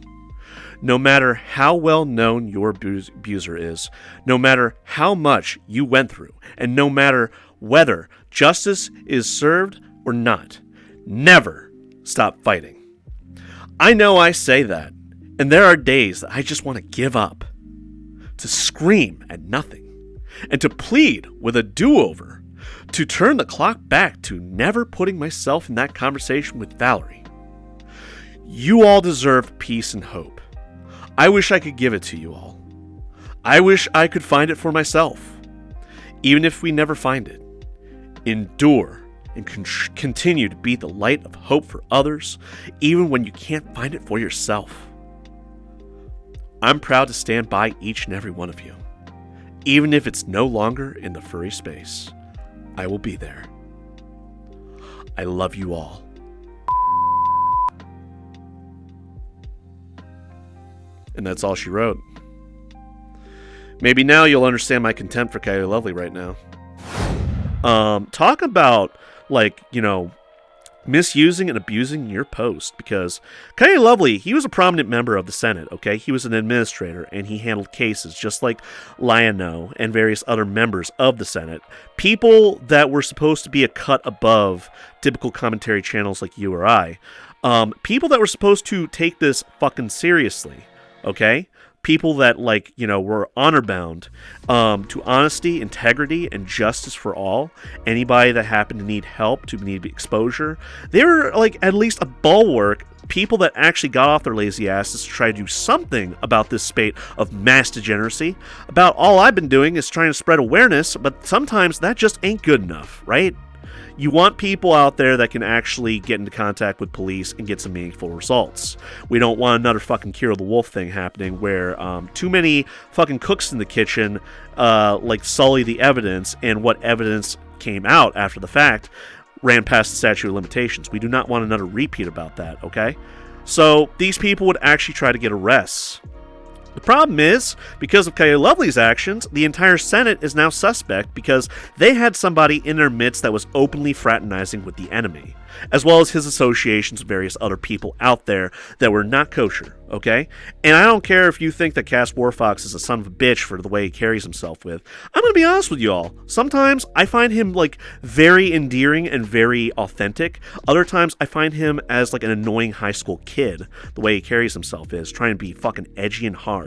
No matter how well known your abuser is, no matter how much you went through, and no matter whether justice is served or not, never stop fighting. I know I say that, and there are days that I just want to give up, to scream at nothing, and to plead with a do-over, to turn the clock back to never putting myself in that conversation with Valerie. You all deserve peace and hope. I wish I could give it to you all. I wish I could find it for myself. Even if we never find it, endure and continue to be the light of hope for others, even when you can't find it for yourself. I'm proud to stand by each and every one of you. Even if it's no longer in the furry space, I will be there. I love you all. And that's all she wrote. Maybe now you'll understand my contempt for Coyote Lovely right now. Talk about, misusing and abusing your post, because Coyote Lovely, he was a prominent member of the Senate, okay? He was an administrator, and he handled cases just like Lionel and various other members of the Senate. People that were supposed to be a cut above typical commentary channels like you or I. People that were supposed to take this fucking seriously, okay? People that, were honor-bound to honesty, integrity, and justice for all. Anybody that happened to need help, to need exposure. They were, at least a bulwark. People that actually got off their lazy asses to try to do something about this spate of mass degeneracy. About all I've been doing is trying to spread awareness, but sometimes that just ain't good enough, right? You want people out there that can actually get into contact with police and get some meaningful results. We don't want another fucking Kira the Wolf thing happening where too many fucking cooks in the kitchen sully the evidence, and what evidence came out after the fact ran past the statute of limitations. We do not want another repeat about that, okay? So these people would actually try to get arrests. The problem is, because of Coyote Lovely's actions, the entire Senate is now suspect because they had somebody in their midst that was openly fraternizing with the enemy, as well as his associations with various other people out there that were not kosher, okay? And I don't care if you think that CasWarFox is a son of a bitch for the way he carries himself with. I'm gonna be honest with you all. Sometimes I find him, very endearing and very authentic. Other times I find him as, an annoying high school kid, the way he carries himself is, trying to be fucking edgy and hard.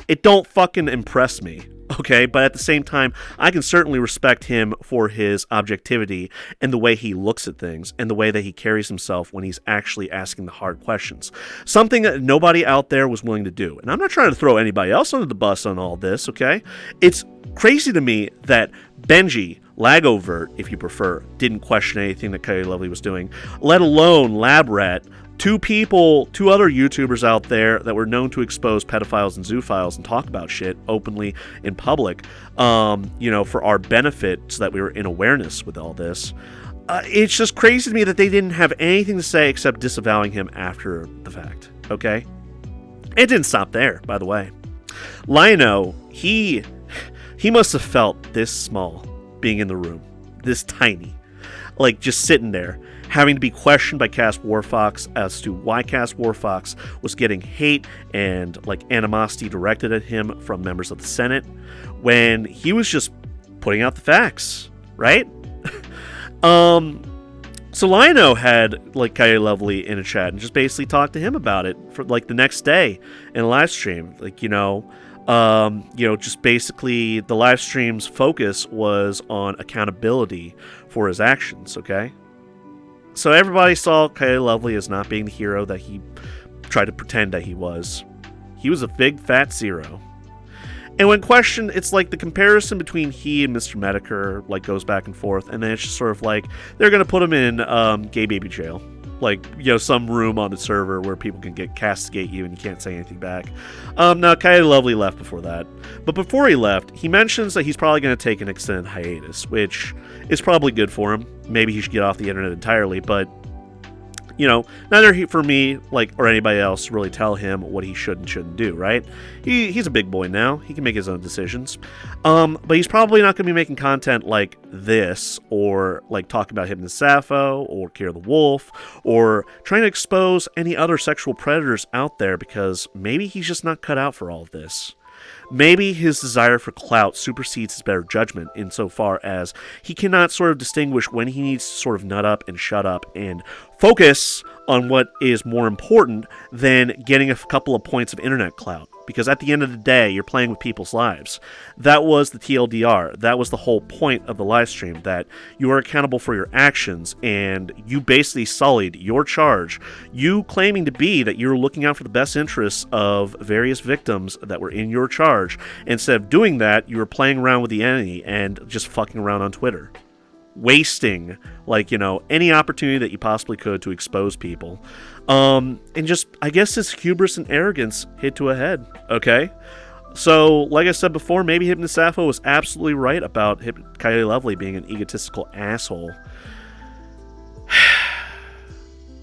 It don't fucking impress me, okay? But at the same time, I can certainly respect him for his objectivity and the way he looks at things and the way that he carries himself when he's actually asking the hard questions. Something that nobody out there was willing to do. And I'm not trying to throw anybody else under the bus on all this, okay? It's crazy to me that Benji, LabbRatt, if you prefer, didn't question anything that Coyote Lovely was doing, let alone LabbRatt. Two other YouTubers out there that were known to expose pedophiles and zoophiles and talk about shit openly in public, for our benefit so that we were in awareness with all this. It's just crazy to me that they didn't have anything to say except disavowing him after the fact, okay? It didn't stop there, by the way. Lionel, he He must have felt this small being in the room, this tiny, like just sitting there, having to be questioned by CasWarFox as to why CasWarFox was getting hate and like animosity directed at him from members of the Senate when he was just putting out the facts, right? So Lino had like Coyote Lovely in a chat and just basically talked to him about it for like the next day in a live stream. Like, just basically the live stream's focus was on accountability for his actions, okay? So everybody saw Coyote Lovely as not being the hero that he tried to pretend that he was. He was a big fat zero. And when questioned, it's like the comparison between he and Mr. Medicare like goes back and forth, and then it's just sort of like they're gonna put him in gay baby jail, like some room on the server where people can castigate you and you can't say anything back. Now Coyote Lovely left before that, but before he left, he mentions that he's probably gonna take an extended hiatus, which is probably good for him. Maybe he should get off the internet entirely, but neither for me, or anybody else, really tell him what he should and shouldn't do, right? He's a big boy now. He can make his own decisions. But he's probably not going to be making content like this, or talking about him and Sappho, or Kira the Wolf, or trying to expose any other sexual predators out there, because maybe he's just not cut out for all of this. Maybe his desire for clout supersedes his better judgment insofar as he cannot sort of distinguish when he needs to sort of nut up and shut up and focus on what is more important than getting a couple of points of internet clout. Because at the end of the day, you're playing with people's lives. That was the TLDR. That was the whole point of the live stream, that you are accountable for your actions, and you basically sullied your charge. You claiming to be that you're looking out for the best interests of various victims that were in your charge. Instead of doing that, you were playing around with the enemy and just fucking around on Twitter. Wasting, any opportunity that you possibly could to expose people. And just, I guess his hubris and arrogance hit to a head, okay? So, like I said before, maybe Hypnot Sappho was absolutely right about Coyote Lovely being an egotistical asshole.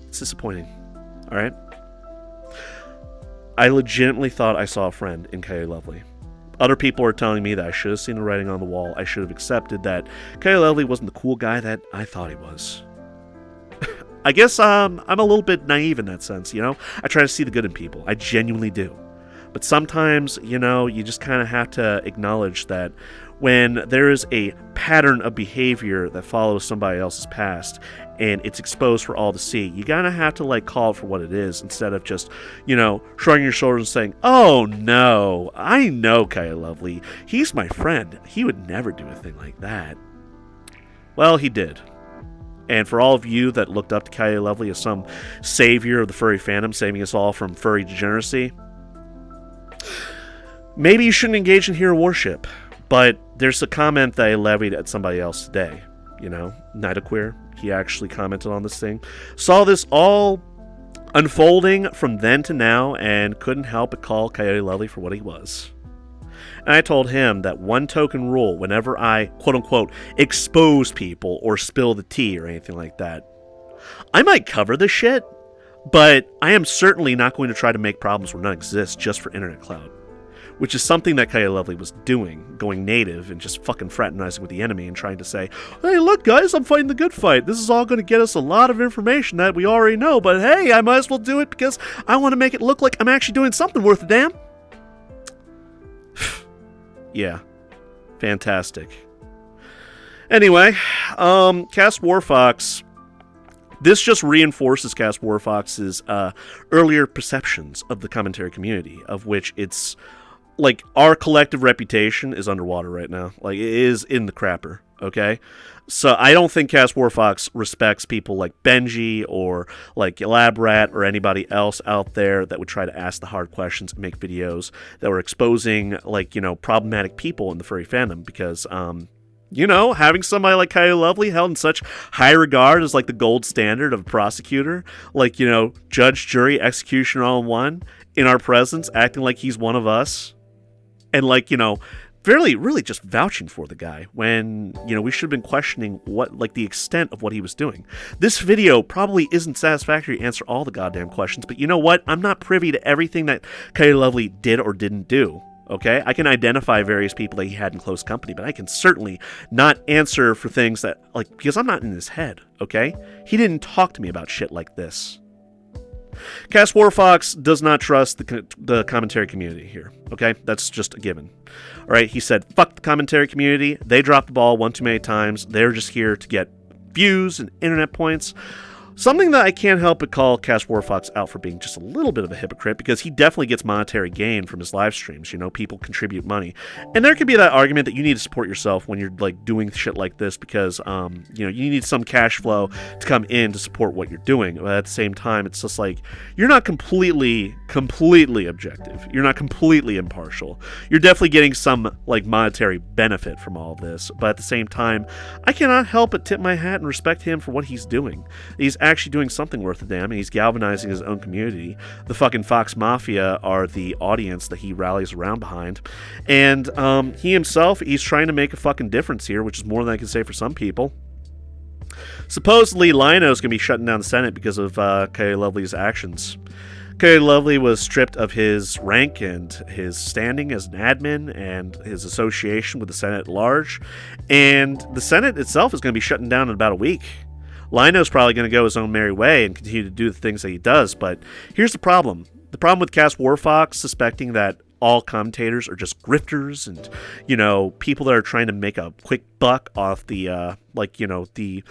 It's disappointing, alright? I legitimately thought I saw a friend in Coyote Lovely. Other people are telling me that I should have seen the writing on the wall. I should have accepted that Coyote Lovely wasn't the cool guy that I thought he was. I guess I'm a little bit naive in that sense, I try to see the good in people. I genuinely do. But sometimes, you just kind of have to acknowledge that when there is a pattern of behavior that follows somebody else's past and it's exposed for all to see, you gotta have to call it for what it is, instead of just, shrugging your shoulders and saying, oh no, I know Coyote Lovely. He's my friend. He would never do a thing like that. Well, he did. And for all of you that looked up to Coyote Lovely as some savior of the furry fandom, saving us all from furry degeneracy, maybe you shouldn't engage in hero worship. But there's a comment that I levied at somebody else today. Nightaqueer, he actually commented on this thing. Saw this all unfolding from then to now and couldn't help but call Coyote Lovely for what he was. And I told him that one token rule whenever I, quote-unquote, expose people or spill the tea or anything like that. I might cover the shit, but I am certainly not going to try to make problems where none exist just for internet clout. Which is something that Coyote Lovely was doing, going native and just fucking fraternizing with the enemy and trying to say, hey, look, guys, I'm fighting the good fight. This is all going to get us a lot of information that we already know, but hey, I might as well do it because I want to make it look like I'm actually doing something worth a damn. Yeah. Fantastic. Anyway, CasWarFox. This just reinforces CasWarFox's earlier perceptions of the commentary community, of which it's our collective reputation is underwater right now. It is in the crapper, okay? So I don't think CasWarFox respects people like Benji or LabbRatt or anybody else out there that would try to ask the hard questions and make videos that were exposing, problematic people in the furry fandom, because, having somebody like Coyote Lovely held in such high regard as the gold standard of a prosecutor, judge, jury, executioner all in one, in our presence, acting like he's one of us, and really just vouching for the guy when, we should have been questioning what, the extent of what he was doing. This video probably isn't satisfactory to answer all the goddamn questions, but you know what? I'm not privy to everything that Coyote Lovely did or didn't do. Okay, I can identify various people that he had in close company, but I can certainly not answer for things that, like, because I'm not in his head, okay? He didn't talk to me about shit like this. CasWarFox does not trust the commentary community here, okay? That's just a given. All right, he said, fuck the commentary community. They dropped the ball one too many times. They're just here to get views and internet points. Something that I can't help but call CasWarFox out for being just a little bit of a hypocrite, because he definitely gets monetary gain from his live streams. You know, people contribute money. And there could be that argument that you need to support yourself when you're, like, doing shit like this because, you know, you need some cash flow to come in to support what you're doing. But at the same time, it's just like, you're not completely objective. You're not completely impartial. You're definitely getting some, like, monetary benefit from all of this. But at the same time, I cannot help but tip my hat and respect him for what he's doing. He's actually doing something worth a damn, and he's galvanizing his own community. The fucking Fox Mafia are the audience that he rallies around behind, and he himself, he's trying to make a fucking difference here, which is more than I can say for some people. Supposedly, Lio's gonna be shutting down the Senate because of Coyote Lovely's actions. Coyote Lovely was stripped of his rank and his standing as an admin and his association with the Senate at large, and the Senate itself is going to be shutting down in about a week. Lio's probably going to go his own merry way and continue to do the things that he does, but here's the problem. The problem with CasWarFox suspecting that all commentators are just grifters and, you know, people that are trying to make a quick buck off the, like, you know, the,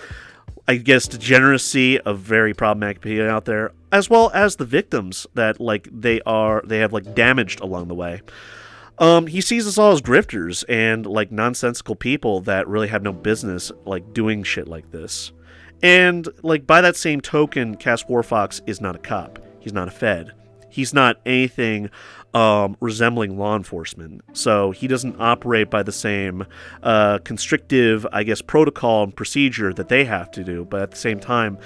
I guess, degeneracy of very problematic people out there, as well as the victims that, like, they have, like, damaged along the way. He sees us all as grifters and, like, nonsensical people that really have no business, like, doing shit like this. And, like, by that same token, CasWarFox is not a cop. He's not a Fed. He's not anything resembling law enforcement. So he doesn't operate by the same constrictive, I guess, protocol and procedure that they have to do. But at the same time,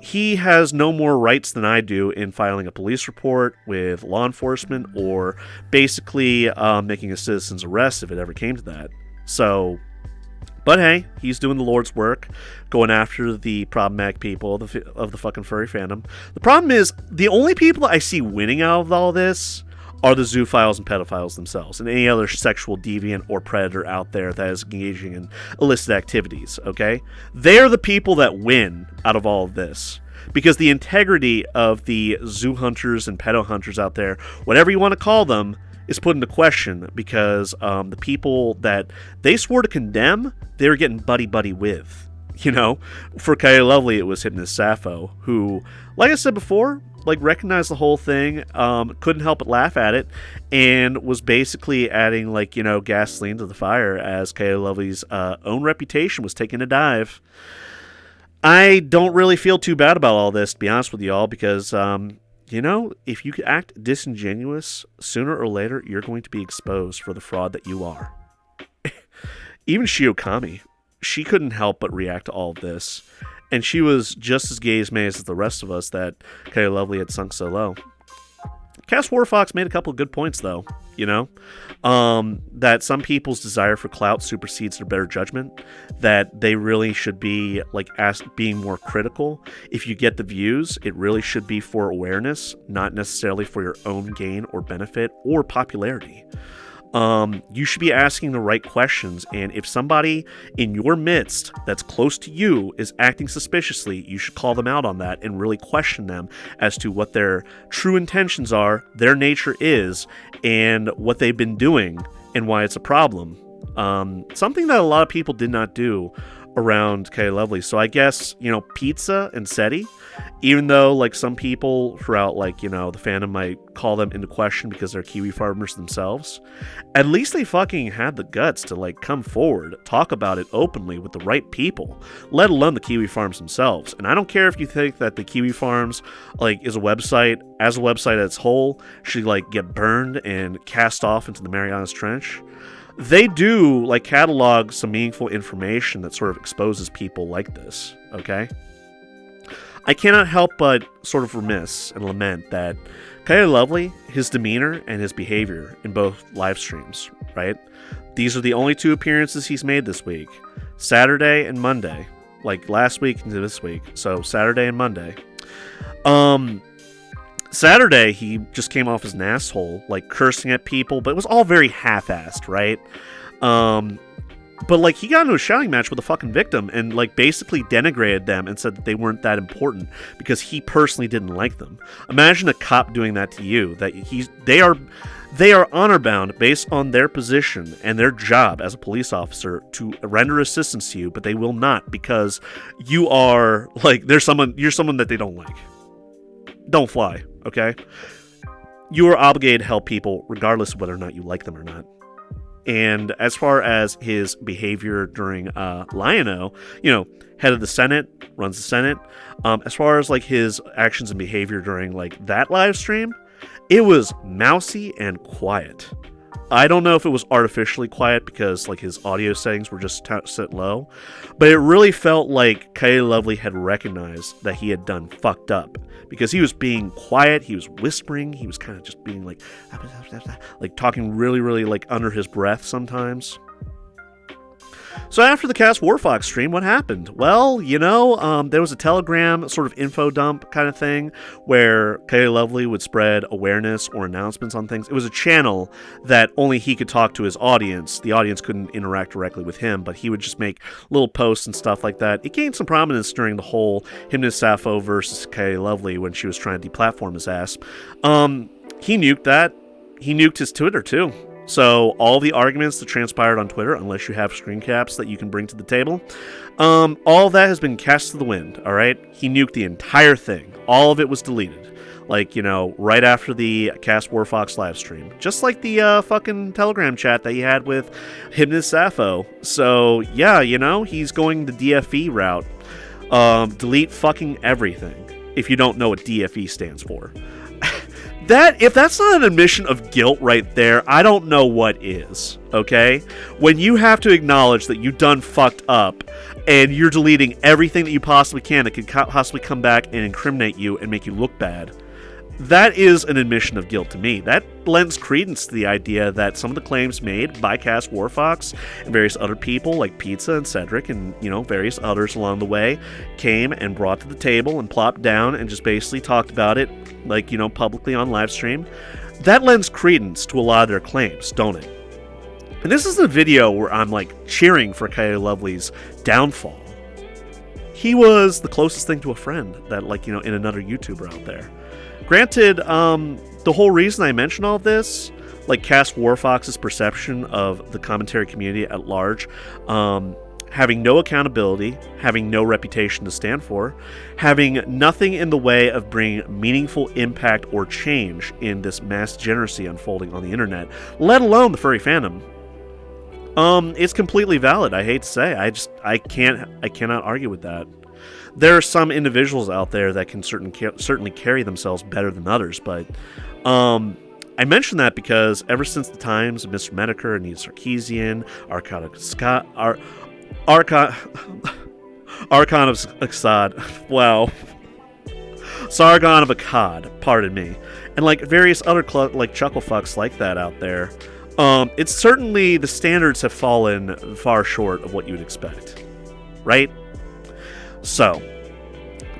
he has no more rights than I do in filing a police report with law enforcement or basically making a citizen's arrest if it ever came to that. So... But hey, he's doing the Lord's work, going after the problematic people of the fucking furry fandom. The problem is, the only people I see winning out of all this are the zoophiles and pedophiles themselves, and any other sexual deviant or predator out there that is engaging in illicit activities, okay? They're the people that win out of all of this. Because the integrity of the zoo hunters and pedo hunters out there, whatever you want to call them, is put into question because the people that they swore to condemn, they were getting buddy-buddy with. You know, for Coyote Lovely, it was Hypnotist Sappho, who, like I said before, like, recognized the whole thing, couldn't help but laugh at it, and was basically adding, like, you know, gasoline to the fire as Coyote Lovely's own reputation was taking a dive. I don't really feel too bad about all this, to be honest with you all, because... you know, if you act disingenuous, sooner or later, you're going to be exposed for the fraud that you are. Even Shiokami, she couldn't help but react to all of this. And she was just as gay-mazed as the rest of us that Coyote Lovely had sunk so low. CasWarFox made a couple of good points, though, you know? That some people's desire for clout supersedes their better judgment. That they really should be, like, being more critical. If you get the views, it really should be for awareness, not necessarily for your own gain or benefit or popularity. You should be asking the right questions, and if somebody in your midst that's close to you is acting suspiciously, you should call them out on that and really question them as to what their true intentions are, their nature is, and what they've been doing and why it's a problem. Something that a lot of people did not do around Coyote Lovely. So I guess, you know, Pizza and SETI, even though, like, some people throughout, like, you know, the fandom might call them into question because they're Kiwi farmers themselves, at least they fucking had the guts to, like, come forward, talk about it openly with the right people, let alone the Kiwi farms themselves. And I don't care if you think that the Kiwi farms, like, as a website as its whole, should, like, get burned and cast off into the Marianas Trench. They do, like, catalog some meaningful information that sort of exposes people like this, okay? I cannot help but sort of remiss and lament that Coyote Lovely, his demeanor and his behavior in both live streams, right? These are the only two appearances he's made this week. Saturday and Monday. Like, last week into this week. So, Saturday and Monday. Saturday, he just came off as an asshole, like cursing at people, but it was all very half-assed, right? But like he got into a shouting match with a fucking victim and like basically denigrated them and said that they weren't that important because he personally didn't like them. Imagine a cop doing that to you. That they are honor bound based on their position and their job as a police officer to render assistance to you, but they will not because you are like you're someone that they don't like. Don't fly, okay? You are obligated to help people regardless of whether or not you like them or not. And as far as his behavior during Liono, head of the Senate, runs the Senate. As far as like his actions and behavior during like that live stream, it was mousy and quiet. I don't know if it was artificially quiet because like his audio settings were just set low, but it really felt like Coyote Lovely had recognized that he had done fucked up because he was being quiet, he was whispering, he was kind of just being like talking really, really like under his breath sometimes. So after the CasWarFox stream, what happened? Well, there was a Telegram sort of info dump kind of thing where Coyote Lovely would spread awareness or announcements on things. It was a channel that only he could talk to his audience. The audience couldn't interact directly with him, but he would just make little posts and stuff like that. It gained some prominence during the whole him and Sappho versus Coyote Lovely when she was trying to deplatform his ass. He nuked that. He nuked his Twitter too. So all the arguments that transpired on Twitter, unless you have screen caps that you can bring to the table, all of that has been cast to the wind, all right? He nuked the entire thing. All of it was deleted. Like, right after the CasWarFox live stream. Just like the fucking Telegram chat that he had with Hypnotist Sappho. So, yeah, he's going the DFE route. Delete fucking everything. If you don't know what DFE stands for. If that's not an admission of guilt right there, I don't know what is, okay? When you have to acknowledge that you done fucked up and you're deleting everything that you possibly can that could possibly come back and incriminate you and make you look bad, that is an admission of guilt to me. That lends credence to the idea that some of the claims made by CasWarFox and various other people like Pizza and Cedric and, various others along the way came and brought to the table and plopped down and just basically talked about it, like, publicly on live stream. That lends credence to a lot of their claims, don't it? And this is a video where I'm, like, cheering for Coyote Lovely's downfall. He was the closest thing to a friend that, like, in another YouTuber out there. Granted, the whole reason I mention all of this, like CasWarFox's perception of the commentary community at large, having no accountability, having no reputation to stand for, having nothing in the way of bringing meaningful impact or change in this mass degeneracy unfolding on the internet, let alone the furry fandom, it's completely valid. I hate to say, I cannot argue with that. There are some individuals out there that can certainly carry themselves better than others, but I mention that because ever since the times of Mr. Medicare, Anita Sarkeesian, Archon of Akkad, wow, Sargon of Akkad, pardon me, and like various other like chucklefucks like that out there, it's certainly the standards have fallen far short of what you would expect, right? So,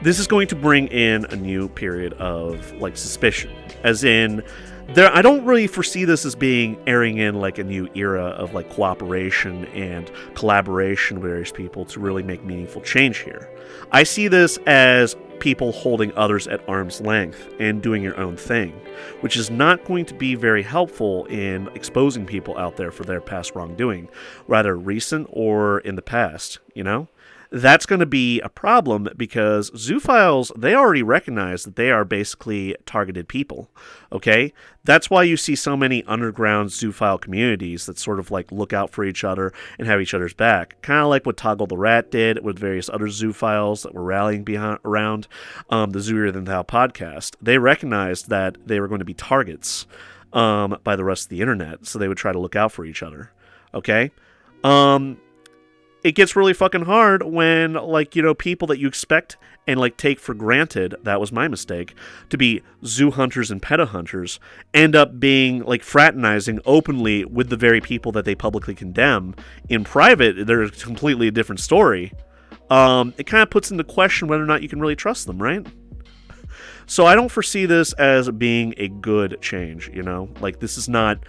this is going to bring in a new period of, like, suspicion. As in, I don't really foresee this as airing in, like, a new era of, like, cooperation and collaboration with various people to really make meaningful change here. I see this as people holding others at arm's length and doing your own thing, which is not going to be very helpful in exposing people out there for their past wrongdoing, rather recent or in the past, That's going to be a problem because Zoophiles, they already recognize that they are basically targeted people, okay? That's why you see so many underground Zoophile communities that sort of like look out for each other and have each other's back. Kind of like what Toggle the Rat did with various other Zoophiles that were rallying around the Zooier Than Thou podcast. They recognized that they were going to be targets by the rest of the internet, so they would try to look out for each other, okay? It gets really fucking hard when, like, people that you expect and, like, take for granted, that was my mistake, to be zoo hunters and pedo hunters, end up being, like, fraternizing openly with the very people that they publicly condemn. In private, they're completely a different story. It kind of puts into question whether or not you can really trust them, right? So I don't foresee this as being a good change, you know? Like, this is not...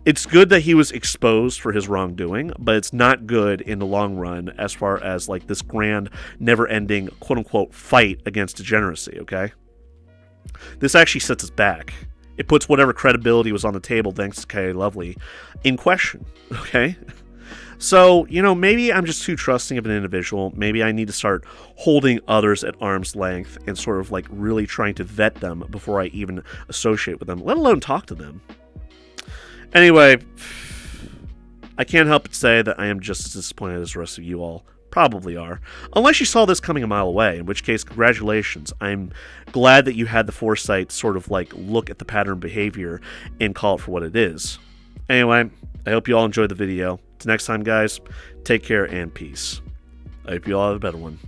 It's good that he was exposed for his wrongdoing, but it's not good in the long run as far as, like, this grand, never-ending, quote-unquote, fight against degeneracy, okay? This actually sets us back. It puts whatever credibility was on the table thanks to Coyote Lovely in question, okay? So, you know, maybe I'm just too trusting of an individual. Maybe I need to start holding others at arm's length and sort of, like, really trying to vet them before I even associate with them, let alone talk to them. Anyway, I can't help but say that I am just as disappointed as the rest of you all probably are. Unless you saw this coming a mile away, in which case, congratulations. I'm glad that you had the foresight to sort of, like, look at the pattern behavior and call it for what it is. Anyway, I hope you all enjoyed the video. Till next time, guys, take care and peace. I hope you all have a better one.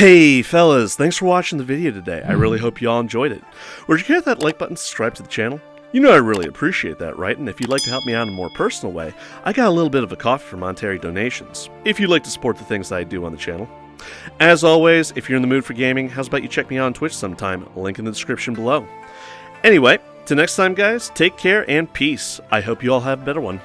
Hey fellas, thanks for watching the video today. I really hope you all enjoyed it. Would you hit that like button, subscribe to the channel? You know I really appreciate that, right? And if you'd like to help me out in a more personal way, I got a little bit of a coffee for monetary donations, if you'd like to support the things that I do on the channel. As always, if you're in the mood for gaming, how's about you check me out on Twitch sometime, link in the description below. Anyway, till next time guys, take care and peace. I hope you all have a better one.